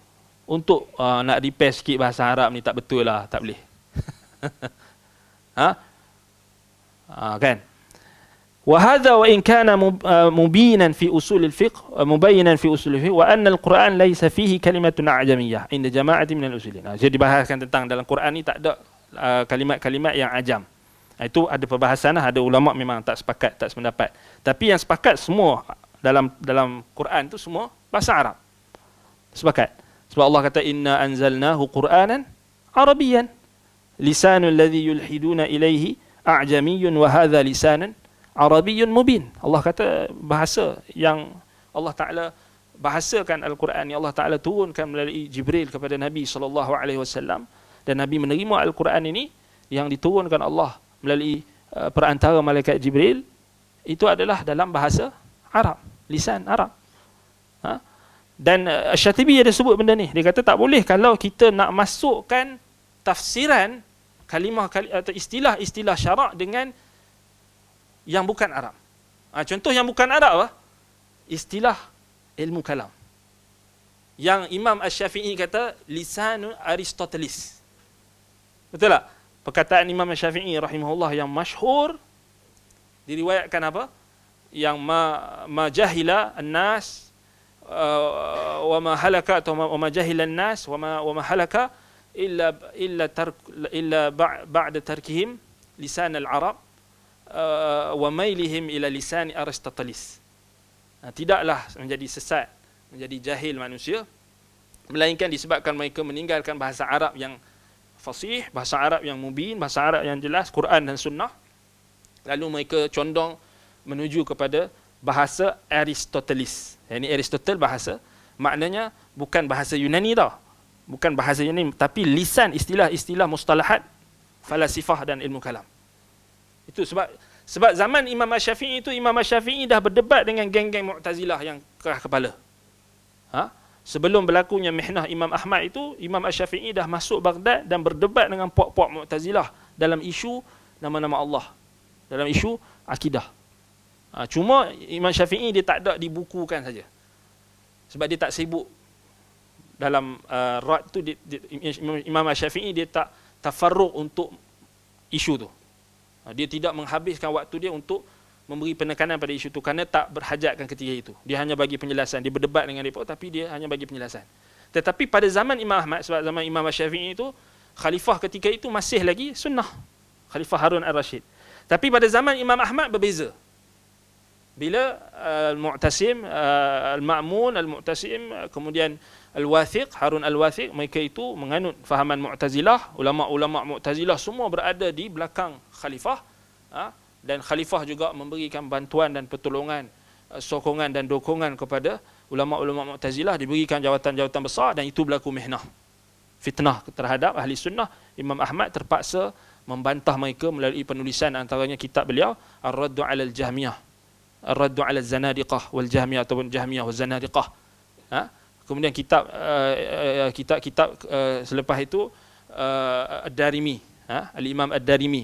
S1: untuk nak repair sikit bahasa Arab ni tak betul lah, tak boleh. Kan? وهذا وإن كان مبينا في أصول الفقه مبينا في أصول الفقه وأن القرآن ليس فيه كلمة أعجمية عند جماعة من الأصوليين. Jadi dibahaskan tentang dalam Quran ni tak ada kalimat-kalimat yang ajam. Itu ada perbahasan, ada ulama memang tak sepakat, tak sependapat. Tapi yang sepakat semua dalam Quran tu semua bahasa Arab. Sepakat. Sebab Allah kata inna anzalnahu Qur'anan Arabiyyan lisanul ladzi yulhiduna ilaihi a'jamiyyun wa hadha lisanan Arabiyyun mubin. Allah kata bahasa yang Allah Ta'ala bahasakan Al-Quran yang Allah Ta'ala turunkan melalui Jibril kepada Nabi SAW, dan Nabi menerima Al-Quran ini yang diturunkan Allah melalui perantara malaikat Jibril, itu adalah dalam bahasa Arab, lisan Arab. Dan Syatibi ada sebut benda ni. Dia kata tak boleh kalau kita nak masukkan tafsiran kalimah atau istilah-istilah syarak dengan yang bukan Arab. Contoh yang bukan Arab apa? Istilah ilmu kalam. Yang Imam Asy-Syafi'i kata lisan Aristoteles. Betul tak? Perkataan Imam Asy-Syafi'i rahimahullah yang masyhur diriwayatkan apa? Yang ma jahila an-nas wa ma halaka atau ma jahila an-nas wa ma halaka illa ba'da tarkihim lisan al-Arab wa mailihim ila lisan Aristoteles. Tidaklah menjadi sesat, menjadi jahil manusia melainkan disebabkan mereka meninggalkan bahasa Arab yang fasih, bahasa Arab yang mubin, bahasa Arab yang jelas, Quran dan sunnah, lalu mereka condong menuju kepada bahasa Aristoteles. Ini Aristotle bahasa, maknanya bukan bahasa Yunani tau, bukan bahasa Yunani, tapi lisan, istilah-istilah mustalahat falasifah dan ilmu kalam. Itu sebab zaman Imam Asy-Syafi'i itu, Imam Asy-Syafi'i dah berdebat dengan geng-geng Mu'tazilah yang keras kepala. Sebelum berlakunya mihnah Imam Ahmad itu, Imam Asy-Syafi'i dah masuk Baghdad dan berdebat dengan puak-puak Mu'tazilah dalam isu nama-nama Allah, dalam isu akidah. Cuma Imam Syafi'i dia tak ada dibukukan saja. Sebab dia tak sibuk dalam rad tu, Imam Asy-Syafi'i dia tak tafarruq untuk isu tu. Dia tidak menghabiskan waktu dia untuk memberi penekanan pada isu itu kerana tak berhajatkan ketika itu. Dia hanya bagi penjelasan. Dia berdebat dengan mereka tapi dia hanya bagi penjelasan. Tetapi pada zaman Imam Ahmad, sebab zaman Imam Asy-Syafi'i itu khalifah ketika itu masih lagi sunnah, Khalifah Harun Ar-Rasyid. Tapi pada zaman Imam Ahmad berbeza. Bila Al-Mu'tasim, Al-Ma'mun, Al-Mu'tasim, kemudian Al-Wathiq, Harun Al-Wathiq, mereka itu menganut fahaman Mu'tazilah. Ulama-ulama Mu'tazilah semua berada di belakang khalifah, dan khalifah juga memberikan bantuan dan pertolongan, sokongan dan dokongan kepada ulama-ulama Mu'tazilah, diberikan jawatan-jawatan besar, dan itu berlaku mihnah, fitnah terhadap ahli sunnah. Imam Ahmad terpaksa membantah mereka melalui penulisan, antaranya kitab beliau Ar-Raddu 'ala al-Jahmiyah, Ar-Raddu 'ala az-Zanadiqah wal Jahmiyah ataupun Jahmiyah wal Zanadiqah. Kemudian kitab selepas itu Ad-Darimi, Al-Imam Ad-Darimi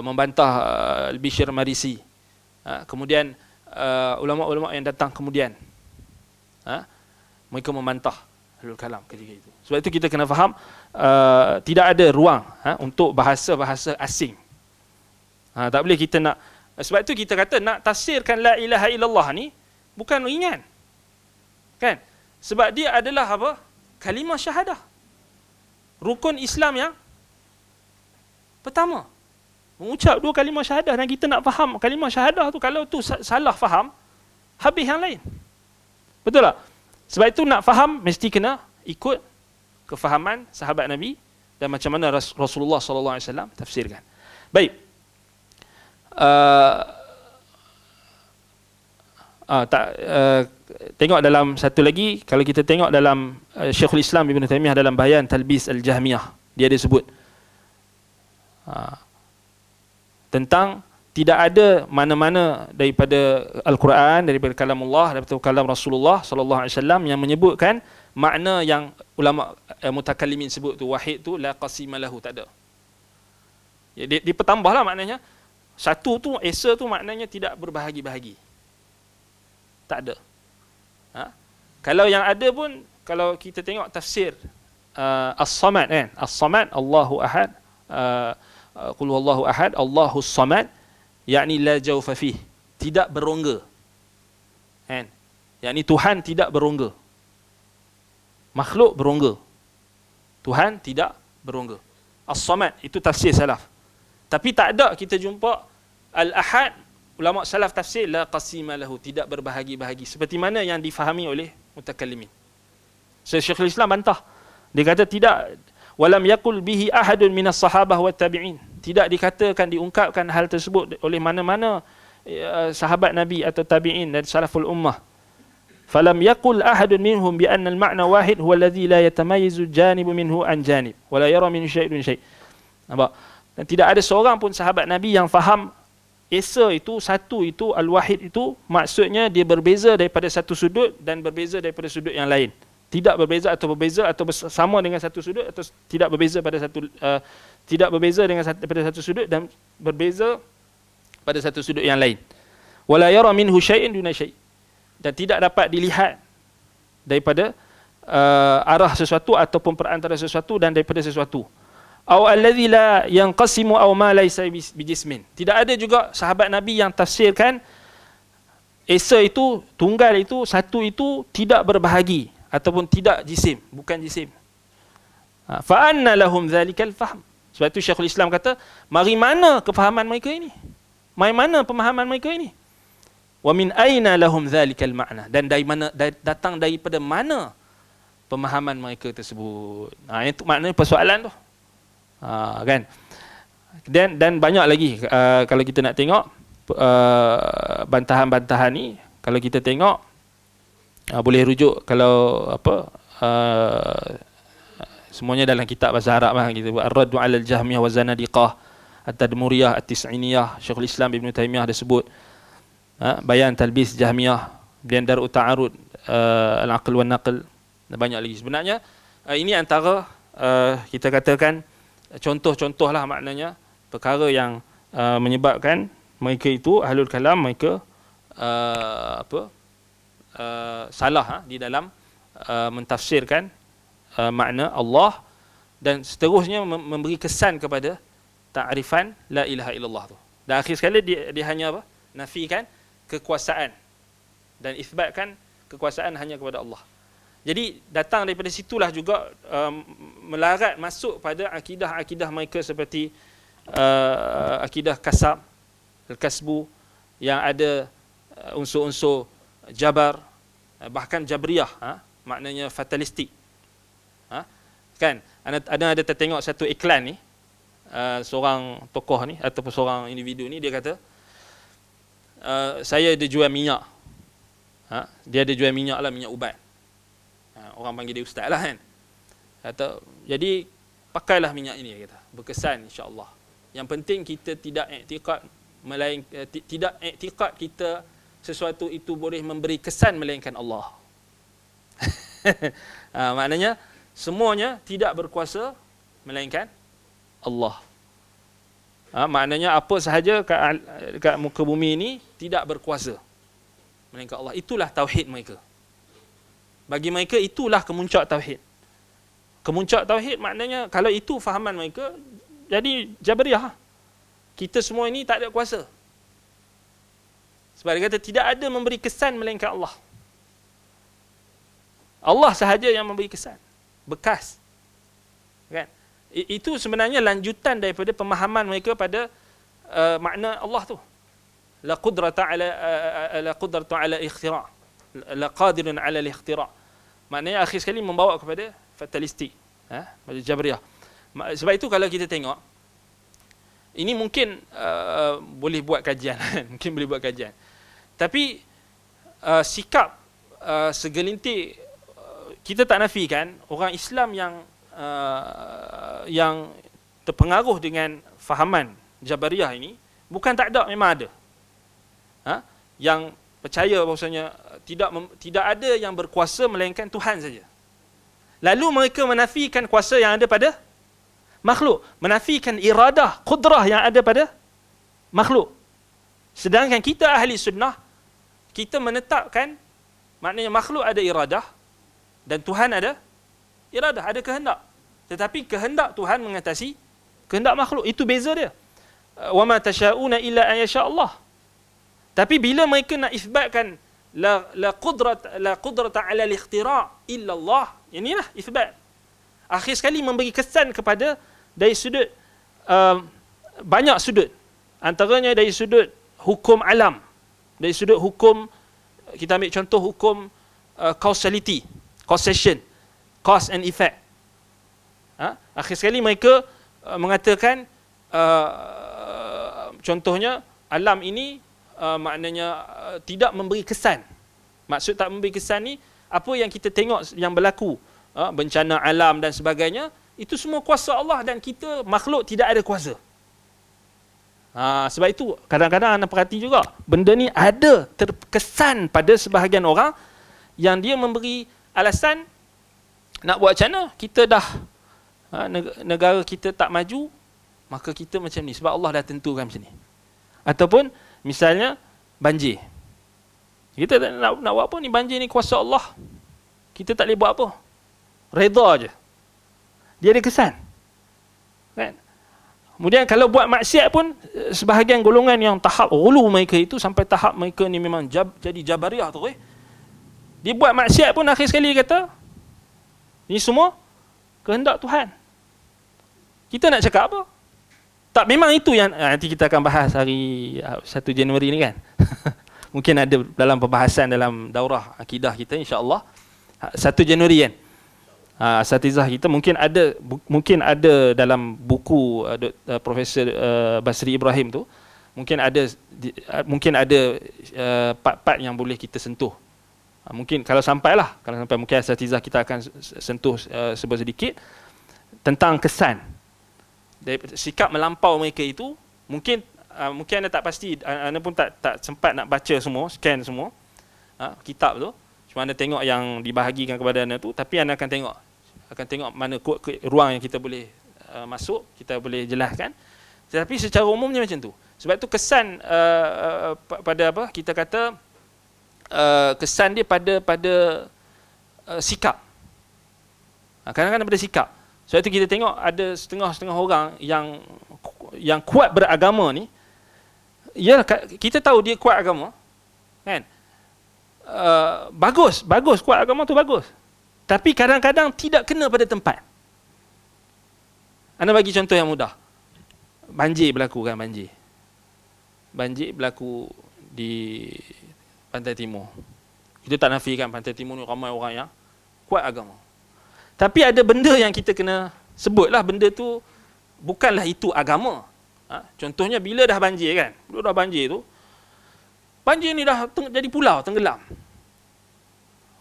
S1: membantah Al-Bishr Marisi. Kemudian ulama-ulama yang datang kemudian mereka membantah Ahlul Kalam ketika itu. Sebab itu kita kena faham tidak ada ruang untuk bahasa-bahasa asing. Tak boleh kita nak, sebab itu kita kata nak tafsirkan la ilaha illallah ni bukan ringan. Kan? Sebab dia adalah apa? Kalimah syahadah. Rukun Islam yang pertama. Mengucap dua kalimah syahadah, dan kita nak faham kalimah syahadah tu, kalau tu salah faham, habis yang lain. Betul tak? Sebab itu nak faham mesti kena ikut kefahaman sahabat Nabi dan macam mana Rasulullah SAW tafsirkan. Baik. Tengok dalam satu lagi, kalau kita tengok dalam Syekhul Islam Ibn Taymiyah dalam Bayan Talbis Al-Jahmiyah, dia ada sebut tentang tidak ada mana-mana daripada Al-Quran, daripada kalamullah, daripada kalam Rasulullah sallallahu alaihi wasallam yang menyebutkan makna yang ulama mutakallimin sebut tu, wahid tu la qasima lahu, tak ada. Dia bertambahlah maknanya. Satu tu, esa tu maknanya tidak berbahagi-bahagi. Tak ada. Kalau yang ada pun, kalau kita tengok tafsir As-Samad kan, As-Samad, Allahu Ahad, qul huwallahu ahad, Allahus samad, yakni la jawfa fih, tidak berongga. Kan? Yakni Tuhan tidak berongga. Makhluk berongga. Tuhan tidak berongga. As-samad itu tafsir salaf. Tapi tak ada kita jumpa al-ahad, ulama salaf tafsir la qasima lahu, tidak berbahagi-bahagi seperti mana yang difahami oleh mutakallimin. Syekhul Islam bantah. Dia kata tidak, walam yakul bihi ahadun minas sahabah wat tabi'in. Tidak dikatakan, diungkapkan hal tersebut oleh mana-mana sahabat Nabi atau tabi'in dan salaful ummah. Falam yakul ahadun minhum bi anna al-ma'na wahid huwa alladhi la yatamayyazu janibu minhu an janib wa la yara minhu syai'un syai'. Nampak? Dan tidak ada seorang pun sahabat Nabi yang faham Esa itu, satu itu, al-wahid itu maksudnya dia berbeza daripada satu sudut dan berbeza daripada sudut yang lain. Tidak berbeza atau sama dengan satu sudut, atau tidak berbeza pada satu tidak berbeza dengan pada satu sudut dan berbeza pada satu sudut yang lain. Wala yara minhu syai'in duna syai'. Dan tidak dapat dilihat daripada arah sesuatu ataupun perantara sesuatu dan daripada sesuatu. Aw allazi la yanqasimu aw ma laysa bijismin. Tidak ada juga sahabat Nabi yang tafsirkan Esa itu, tunggal itu, satu itu tidak berbahagi ataupun tidak jisim, bukan jisim. Fa anna lahum dzalikal fahm. Sebab itu Syekhul Islam kata, mari mana kefahaman mereka ini? Mari mana pemahaman mereka ini? Wa min aina lahum dzalikal ma'na. Dan dari mana, datang daripada mana pemahaman mereka tersebut? Itu maknanya persoalan tu. Kan? Dan banyak lagi kalau kita nak tengok bantahan-bantahan ni, kalau kita tengok boleh rujuk, kalau semuanya dalam kitab bahasa Arab lah, kita buat Ar-Raddu 'ala al-Jahmiyah wa Zanadiqah, At-Tadmuriyah, At-Tis'iniyah, Syekhul Islam Ibn Taymiyah ada sebut Bayan Talbis Jahmiyah, dan Dar'u Ta'arud, Al-Aql wan Naql, dan banyak lagi. Sebenarnya ini antara kita katakan contoh-contoh lah, maknanya perkara yang menyebabkan mereka itu ahlul kalam, mereka salah di dalam mentafsirkan makna Allah, dan seterusnya memberi kesan kepada ta'rifan la ilaha illallah tu. Dan akhir sekali dia hanya apa? Nafikan kekuasaan dan isbatkan kekuasaan hanya kepada Allah. Jadi datang daripada situlah juga melarat masuk pada akidah-akidah mereka seperti akidah kasab, al-kasbu, yang ada unsur-unsur jabar, bahkan jabriyah, maknanya fatalistik. Kan ada tertengok satu iklan ni, seorang tokoh ni ataupun seorang individu ni, dia kata saya ada jual minyak. Dia ada jual minyak lah, minyak ubat. Orang panggil dia ustaz lah kan. Kata, jadi pakailah minyak ini, kata, berkesan insya-Allah. Yang penting kita tidak i'tiqad tidak i'tiqad kita sesuatu itu boleh memberi kesan melainkan Allah. Maknanya semuanya tidak berkuasa melainkan Allah. Maknanya apa sahaja kat muka bumi ini tidak berkuasa melainkan Allah. Itulah tauhid mereka. Bagi mereka itulah kemuncak tauhid. Kemuncak tauhid maknanya kalau itu fahaman mereka, jadi Jabariyah. Kita semua ini tak ada kuasa. Sebab dia kata tidak ada memberi kesan melainkan Allah. Allah sahaja yang memberi kesan. Bekas. Kan? Itu sebenarnya lanjutan daripada pemahaman mereka pada makna Allah tu. La qudrata ala ikhtira'. La qadirun ala al-ikhtira'. Maknanya akhir sekali membawa kepada fatalistik, pada Jabriyah. Sebab itu kalau kita tengok, ini mungkin boleh buat kajian, mungkin boleh buat kajian. Tapi sikap segelintir, kita tak nafikan orang Islam yang terpengaruh dengan fahaman Jabariyah ini, bukan tak ada, memang ada. Yang percaya bahawasanya tidak ada yang berkuasa melainkan Tuhan saja. Lalu mereka menafikan kuasa yang ada pada makhluk, menafikan iradah, qudrah yang ada pada makhluk. Sedangkan kita ahli sunnah, kita menetapkan maknanya makhluk ada iradah dan Tuhan ada iradah, ada kehendak. Tetapi kehendak Tuhan mengatasi kehendak makhluk. Itu beza dia. Wa ma tasyauna illa an yasha Allah. Tapi bila mereka nak isbatkan la qudrata ala al-ikhtira' illa Allah, inilah isbat. Akhir sekali memberi kesan kepada dari sudut banyak sudut. Antaranya dari sudut hukum alam, dari sudut hukum, kita ambil contoh hukum causality, causation, cause and effect. Akhir sekali mereka mengatakan contohnya alam ini maknanya tidak memberi kesan. Maksud tak memberi kesan ni, apa yang kita tengok yang berlaku, bencana alam dan sebagainya, itu semua kuasa Allah dan kita makhluk tidak ada kuasa. Sebab itu kadang-kadang anda perhati juga, benda ni ada terkesan pada sebahagian orang yang dia memberi alasan nak buat macam mana, kita dah negara kita tak maju, maka kita macam ni sebab Allah dah tentukan macam ni. Ataupun misalnya banjir, kita nak buat apa ni, banjir ni kuasa Allah, kita tak boleh buat apa, redha je, dia ada kesan kan. Kemudian kalau buat maksiat pun, sebahagian golongan yang tahap ghulu mereka itu sampai tahap mereka ni memang jadi Jabariyah tu, dia buat maksiat pun akhir sekali dia kata ni semua kehendak Tuhan. Kita nak cakap apa? Tak, memang itu yang nanti kita akan bahas hari 1 Januari ni kan. Mungkin ada dalam pembahasan dalam daurah akidah kita insya-Allah 1 Januari kan. Asatizah kita mungkin ada dalam buku Profesor Basri Ibrahim tu, mungkin ada part-part yang boleh kita sentuh. Mungkin kalau sampai mungkin asatizah kita akan sentuh sedikit tentang kesan dari sikap melampau mereka itu. Mungkin anda tak pasti, anda pun tak sempat nak baca semua, scan semua kitab tu. Cuma anda tengok yang dibahagikan kepada anda tu, tapi anda akan tengok mana ruang yang kita boleh masuk, kita boleh jelaskan. Tetapi secara umumnya macam tu. Sebab tu kesan pada apa kita kata, kesan dia pada sikap. Kadang-kadang pada sikap. Sebab tu kita tengok ada setengah-setengah orang yang kuat beragama ni, ya kita tahu dia kuat agama kan, bagus kuat agama tu bagus, tapi kadang-kadang tidak kena pada tempat. Anda bagi contoh yang mudah. Banjir berlaku kan, banjir berlaku di Pantai Timur. Kita tak nafikan Pantai Timur ni ramai orang yang kuat agama, tapi ada benda yang kita kena sebutlah, benda tu bukanlah itu agama. Contohnya bila dah banjir kan, banjir ni dah jadi pulau, tenggelam.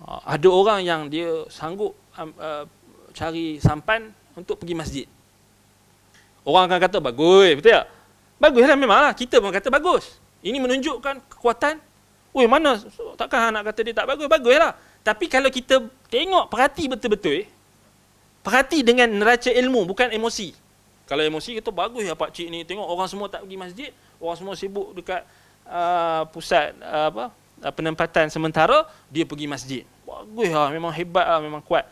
S1: Ada orang yang dia sanggup cari sampan untuk pergi masjid. Orang akan kata bagus, betul tak? Baguslah, memanglah kita pun kata bagus. Ini menunjukkan kekuatan. Mana takkan nak kata dia tak bagus, baguslah. Tapi kalau kita tengok, perhati betul-betul, perhati dengan neraca ilmu, bukan emosi. Kalau emosi kita bagus ya pak cik ni, tengok orang semua tak pergi masjid, orang semua sibuk dekat pusat penempatan sementara, dia pergi masjid. Bagus lah, memang hebat lah, memang kuat.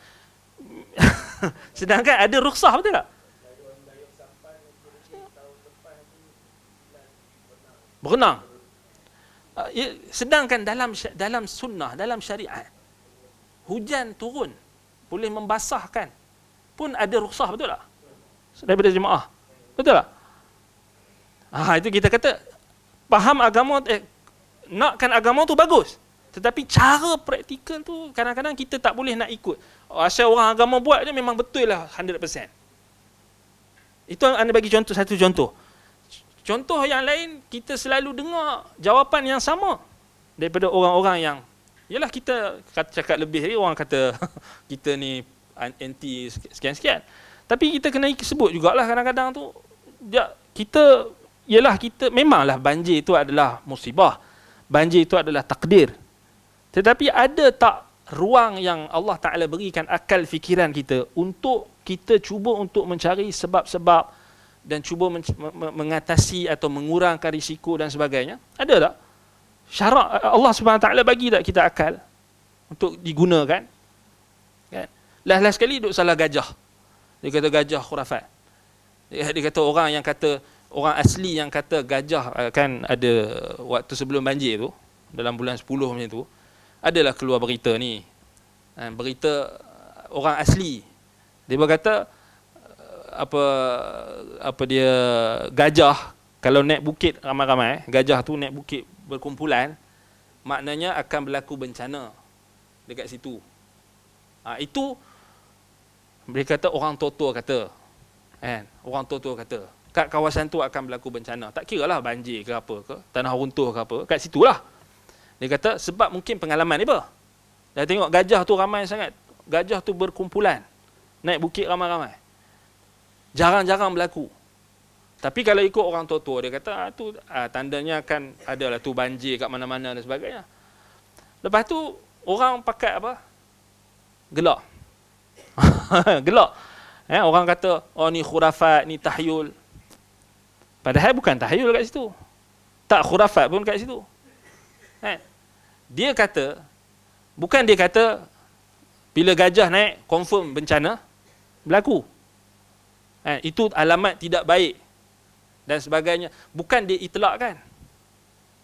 S1: Sedangkan ada rukhsah, betul tak? Berenang. Sedangkan dalam sunnah, dalam syariat, hujan turun boleh membasahkan pun ada rukhsah, betul tak? Daripada jemaah, betul tak? Itu kita kata faham agama, nakkan agama tu bagus, tetapi cara praktikal tu kadang-kadang kita tak boleh nak ikut. Asal orang agama buat je memang betul lah 100%. Itu anda bagi satu contoh. Contoh yang lain, kita selalu dengar jawapan yang sama daripada orang-orang yang, yalah kita cakap lebih ni, orang kata kita ni anti sekian-sekian. Tapi kita kena sebut jugalah kadang-kadang tu, kita memanglah banjir itu adalah musibah, banjir itu adalah takdir. Tetapi ada tak ruang yang Allah Ta'ala berikan akal fikiran kita untuk kita cuba untuk mencari sebab-sebab dan cuba mengatasi atau mengurangkan risiko dan sebagainya? Ada tak? Syarak Allah Subhanahu Wa Ta'ala bagi tak kita akal untuk digunakan? Kan? Last sekali duk salah gajah. Dia kata gajah khurafat. Dia kata orang asli yang kata gajah kan ada waktu sebelum banjir tu, dalam bulan 10 macam tu, adalah keluar berita ni. Berita orang asli. Dia berkata apa dia, gajah kalau naik bukit ramai-ramai, gajah tu naik bukit berkumpulan, maknanya akan berlaku bencana dekat situ. Itu mereka kata orang tua-tua kata. Orang tua-tua kata kat kawasan tu akan berlaku bencana. Tak kira lah banjir ke apa ke, tanah runtuh ke apa, kat situlah. Dia kata sebab mungkin pengalaman dia apa. Dia tengok gajah tu ramai sangat. Gajah tu berkumpulan naik bukit ramai-ramai. Jarang-jarang berlaku. Tapi kalau ikut orang tua-tua, dia kata tu tandanya akan adalah tu banjir kat mana-mana dan sebagainya. Lepas tu orang pakai apa? Gelak. Gelak. Orang kata, oh ni khurafat, ni tahyul. Padahal bukan tahyul kat situ. Tak khurafat pun kat situ. Dia kata, bukan dia kata bila gajah naik confirm bencana berlaku. Itu alamat tidak baik dan sebagainya. Bukan dia itlakkan.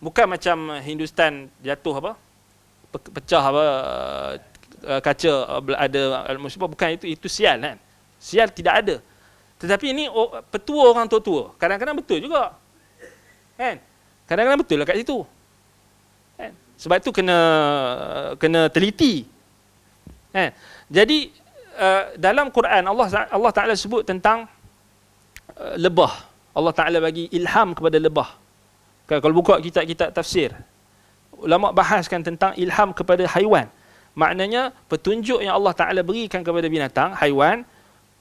S1: Bukan macam Hindustan jatuh apa? Pecah apa kaca ada musibah, bukan itu sial kan. Sial tidak ada. Tetapi ini petua orang tua-tua. Kadang-kadang betul juga. Kan? Kadang-kadang betul lah kat situ. Kan? Sebab tu kena teliti. Kan? Jadi dalam Quran Allah Taala sebut tentang lebah. Allah Taala bagi ilham kepada lebah. Kalau buka kitab-kitab tafsir, ulama bahaskan tentang ilham kepada haiwan. Maknanya petunjuk yang Allah Taala berikan kepada binatang, haiwan,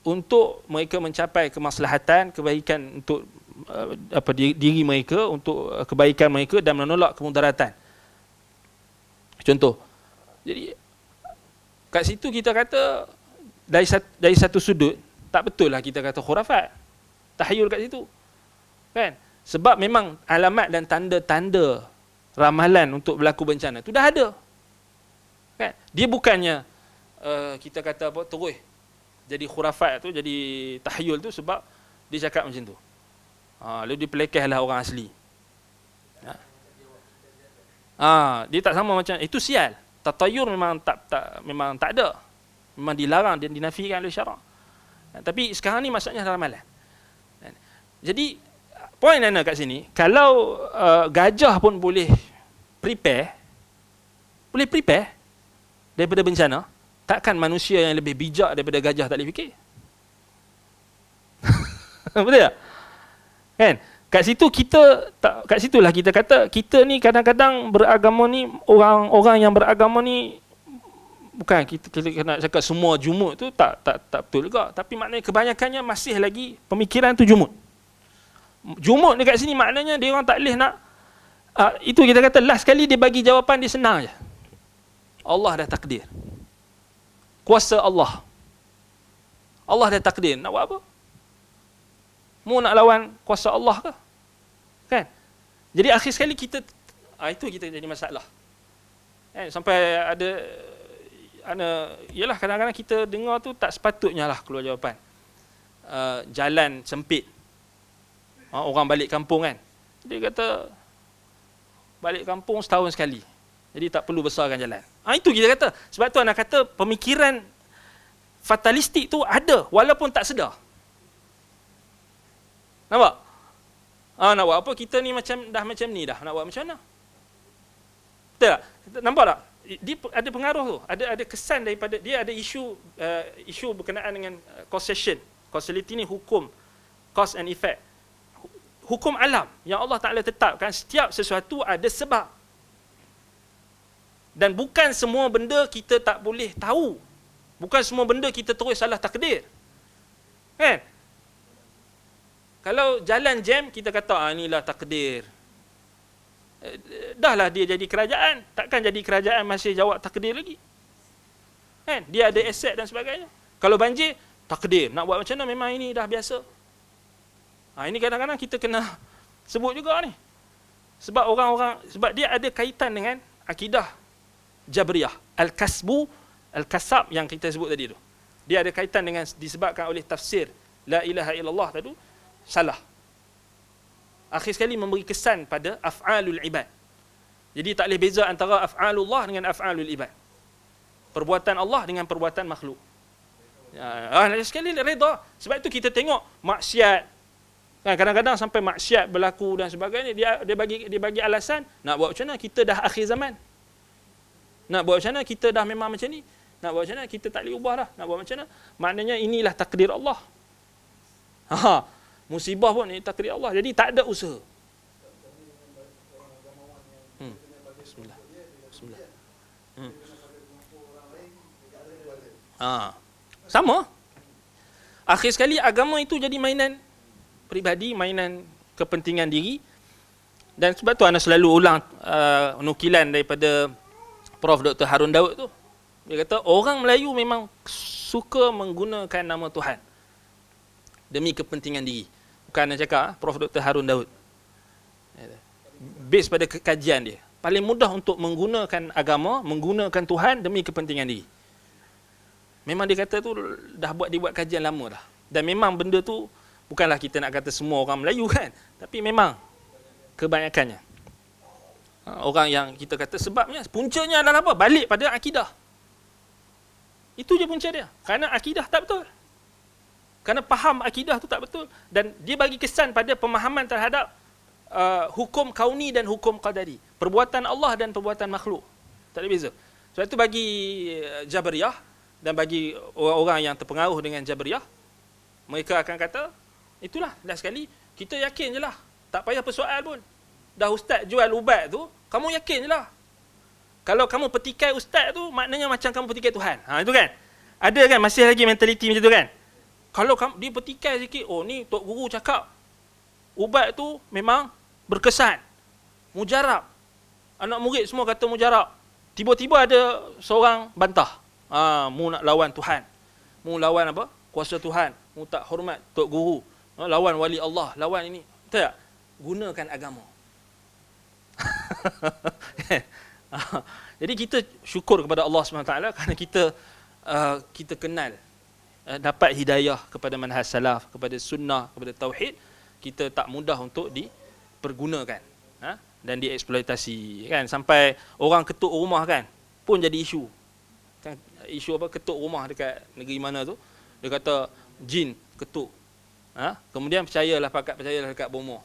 S1: untuk mereka mencapai kemaslahatan, kebaikan untuk diri mereka, untuk kebaikan mereka dan menolak kemudaratan. Contoh. Jadi kat situ kita kata dari satu sudut tak betul lah kita kata khurafat, tahyul kat situ. Kan? Sebab memang alamat dan tanda-tanda ramalan untuk berlaku bencana tu dah ada. Kan? Dia bukannya kita kata apa terus jadi khurafat tu, jadi tahyul tu sebab dia cakap macam tu. Lalu dipelekehlah orang asli. Dia tak sama macam itu sial. Tatayur memang tak ada. Memang dilarang dan dinafikan oleh syarak. Tapi sekarang ni maksudnya ramalan. Jadi poin Nana kat sini, kalau gajah pun boleh prepare daripada bencana, takkan manusia yang lebih bijak daripada gajah tak boleh fikir? Betul tak? Kan? Kat situlah kita kata kita ni kadang-kadang beragama ni, orang yang beragama ni, bukan kita nak cakap semua jumud tu tak betul juga, tapi maknanya kebanyakannya masih lagi pemikiran tu jumud. Jumud dekat sini maknanya dia orang tak boleh nak itu kita kata last kali dia bagi jawapan dia senang je. Allah dah takdir. Kuasa Allah. Allah dah takdir. Nak buat apa? Mu nak lawan kuasa Allah ke? Kan? Jadi akhir sekali kita itu kita jadi masalah. Sampai yalah kadang-kadang kita dengar tu tak sepatutnya lah keluar jawapan. Jalan sempit. Orang balik kampung kan. Dia kata balik kampung setahun sekali. Jadi tak perlu besarkan jalan. Itu kita kata. Sebab tu anak kata pemikiran fatalistik tu ada walaupun tak sedar. Nampak? Nak buat apa? Kita ni macam ni dah. Nak buat macam mana? Betul tak? Nampak tak? Dia ada pengaruh tu. Ada kesan daripada dia, ada isu berkenaan dengan causation. Causality ni hukum cause and effect. Hukum alam yang Allah Taala tetapkan, setiap sesuatu ada sebab. Dan bukan semua benda kita tak boleh tahu. Bukan semua benda kita terus salah takdir. Kan? Kalau jalan jam, kita kata inilah takdir. Dahlah dia jadi kerajaan, takkan jadi kerajaan masih jawab takdir lagi. Kan? Dia ada aset dan sebagainya. Kalau banjir, takdir. Nak buat macam mana? Memang ini dah biasa. Ini kadang-kadang kita kena sebut juga ni. Sebab sebab dia ada kaitan dengan akidah Jabriyah. Al-kasab yang kita sebut tadi tu. Dia ada kaitan dengan disebabkan oleh tafsir La ilaha illallah tadi. salah. Akhir sekali memberi kesan pada af'alul ibad. Jadi tak boleh beza antara af'alullah dengan af'alul ibad. Perbuatan Allah dengan perbuatan makhluk. Sekali reda. Sebab itu kita tengok maksiat. Kadang-kadang sampai maksiat berlaku dan sebagainya, dia bagi alasan, nak buat macam mana kita dah akhir zaman. Nak buat macam mana kita dah memang macam ni. Nak buat macam mana kita tak boleh ubah dah. Nak buat macam mana. Maknanya inilah takdir Allah. Musibah pun ini takdir Allah. Jadi tak ada usaha. Bismillah. Bismillah. Sama. Akhir sekali agama itu jadi mainan peribadi, mainan kepentingan diri. Dan sebab tu ana selalu ulang nukilan daripada Prof. Dr. Harun Daud tu. Dia kata orang Melayu memang suka menggunakan nama Tuhan demi kepentingan diri. Bukan nak cakap Prof. Dr. Harun Daud. Base pada kajian dia. Paling mudah untuk menggunakan agama, menggunakan Tuhan demi kepentingan diri. Memang dia kata tu dah dibuat kajian lama dah. Dan memang benda tu bukanlah kita nak kata semua orang Melayu kan, tapi memang kebanyakannya. Orang yang kita kata sebabnya, puncanya adalah apa? Balik pada akidah. Itu je punca dia. Kerana akidah tak betul. Kerana faham akidah tu tak betul. Dan dia bagi kesan pada pemahaman terhadap hukum kauni dan hukum qadari. Perbuatan Allah dan perbuatan makhluk. Tak ada beza. Sebab itu bagi Jabariyah dan bagi orang-orang yang terpengaruh dengan Jabariyah, mereka akan kata, itulah, last sekali, kita yakin je lah. Tak payah persoal pun. Dah ustaz jual ubat tu, kamu yakin je lah. Kalau kamu petikai ustaz tu, maknanya macam kamu petikai Tuhan. Itu kan? Ada kan masih lagi mentaliti macam tu kan? Kalau kamu, dia petikai sikit, oh ni Tok Guru cakap, ubat tu memang berkesan. Mujarab. Anak murid semua kata mujarab. Tiba-tiba ada seorang bantah. Mu nak lawan Tuhan. Mu lawan apa? Kuasa Tuhan. Mu tak hormat Tok Guru. Lawan wali Allah. Lawan ini. Tak? Gunakan agama. Jadi kita syukur kepada Allah SWT kerana kita kenal, dapat hidayah kepada manhaj salaf, kepada sunnah, kepada tauhid. Kita tak mudah untuk dipergunakan dan dieksploitasi kan, sampai orang ketuk rumah kan pun jadi isu kan, isu apa, ketuk rumah dekat negeri mana tu, dia kata jin ketuk, kemudian percayalah dekat bomoh.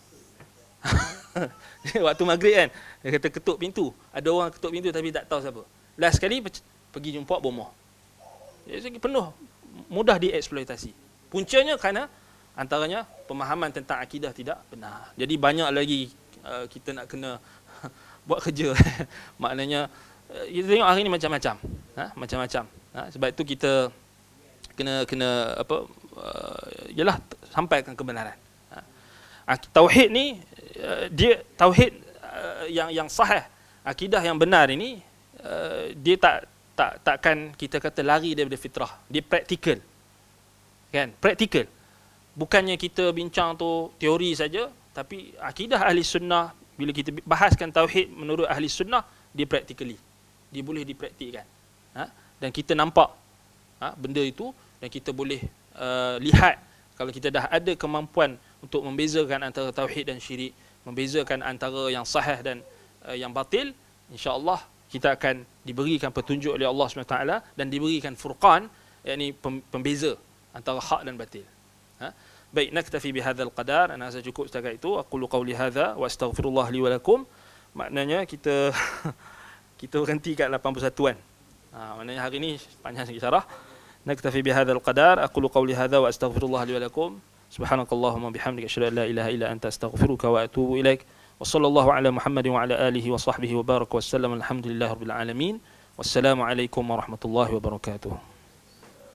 S1: Waktu maghrib kan, dia kata ketuk pintu, ada orang ketuk pintu tapi tak tahu siapa. Last sekali pergi jumpa bomoh. Jadi penuh, mudah dieksploitasi. Puncanya kerana antaranya pemahaman tentang akidah tidak benar. Jadi banyak lagi kita nak kena buat kerja. Maknanya kita tengok hari ni macam-macam, macam-macam. Sebab itu kita kena apa, ialah sampaikan kebenaran. Tauhid ni, dia tauhid yang sahih, akidah yang benar ini, dia takkan kita kata lari daripada fitrah. Dia praktikal. Kan? Praktikal. Bukannya kita bincang tu teori saja, tapi akidah ahli sunnah, bila kita bahaskan tauhid menurut ahli sunnah, dia practically, dia boleh dipraktikkan. Dan kita nampak benda itu, dan kita boleh lihat kalau kita dah ada kemampuan untuk membezakan antara tauhid dan syirik, membezakan antara yang sahih dan yang batil, insya-Allah kita akan diberikan petunjuk oleh Allah SWT dan diberikan furqan, yakni pembeza antara hak dan batil. Baik, naktafi bihadzal qadar. Ana rasa cukup setakat itu. Aqulu qawli hadza wa astaghfirullah li wa lakum. Maknanya kita berhenti kat 81-an. Maknanya hari ni panjang sikit syarah. Naktafi bihadzal qadar. Aqulu qawli hadza wa astaghfirullah li wa lakum. Subhanakallahumma bihamdika asyhadu an la ilaha illa anta astaghfiruka wa atubu ilaik. Wa sallallahu ala Muhammadin wa ala alihi wa sahbihi wa baraka wa sallam. Alhamdulillahirabbil alamin. Wassalamu alaikum warahmatullahi wabarakatuh.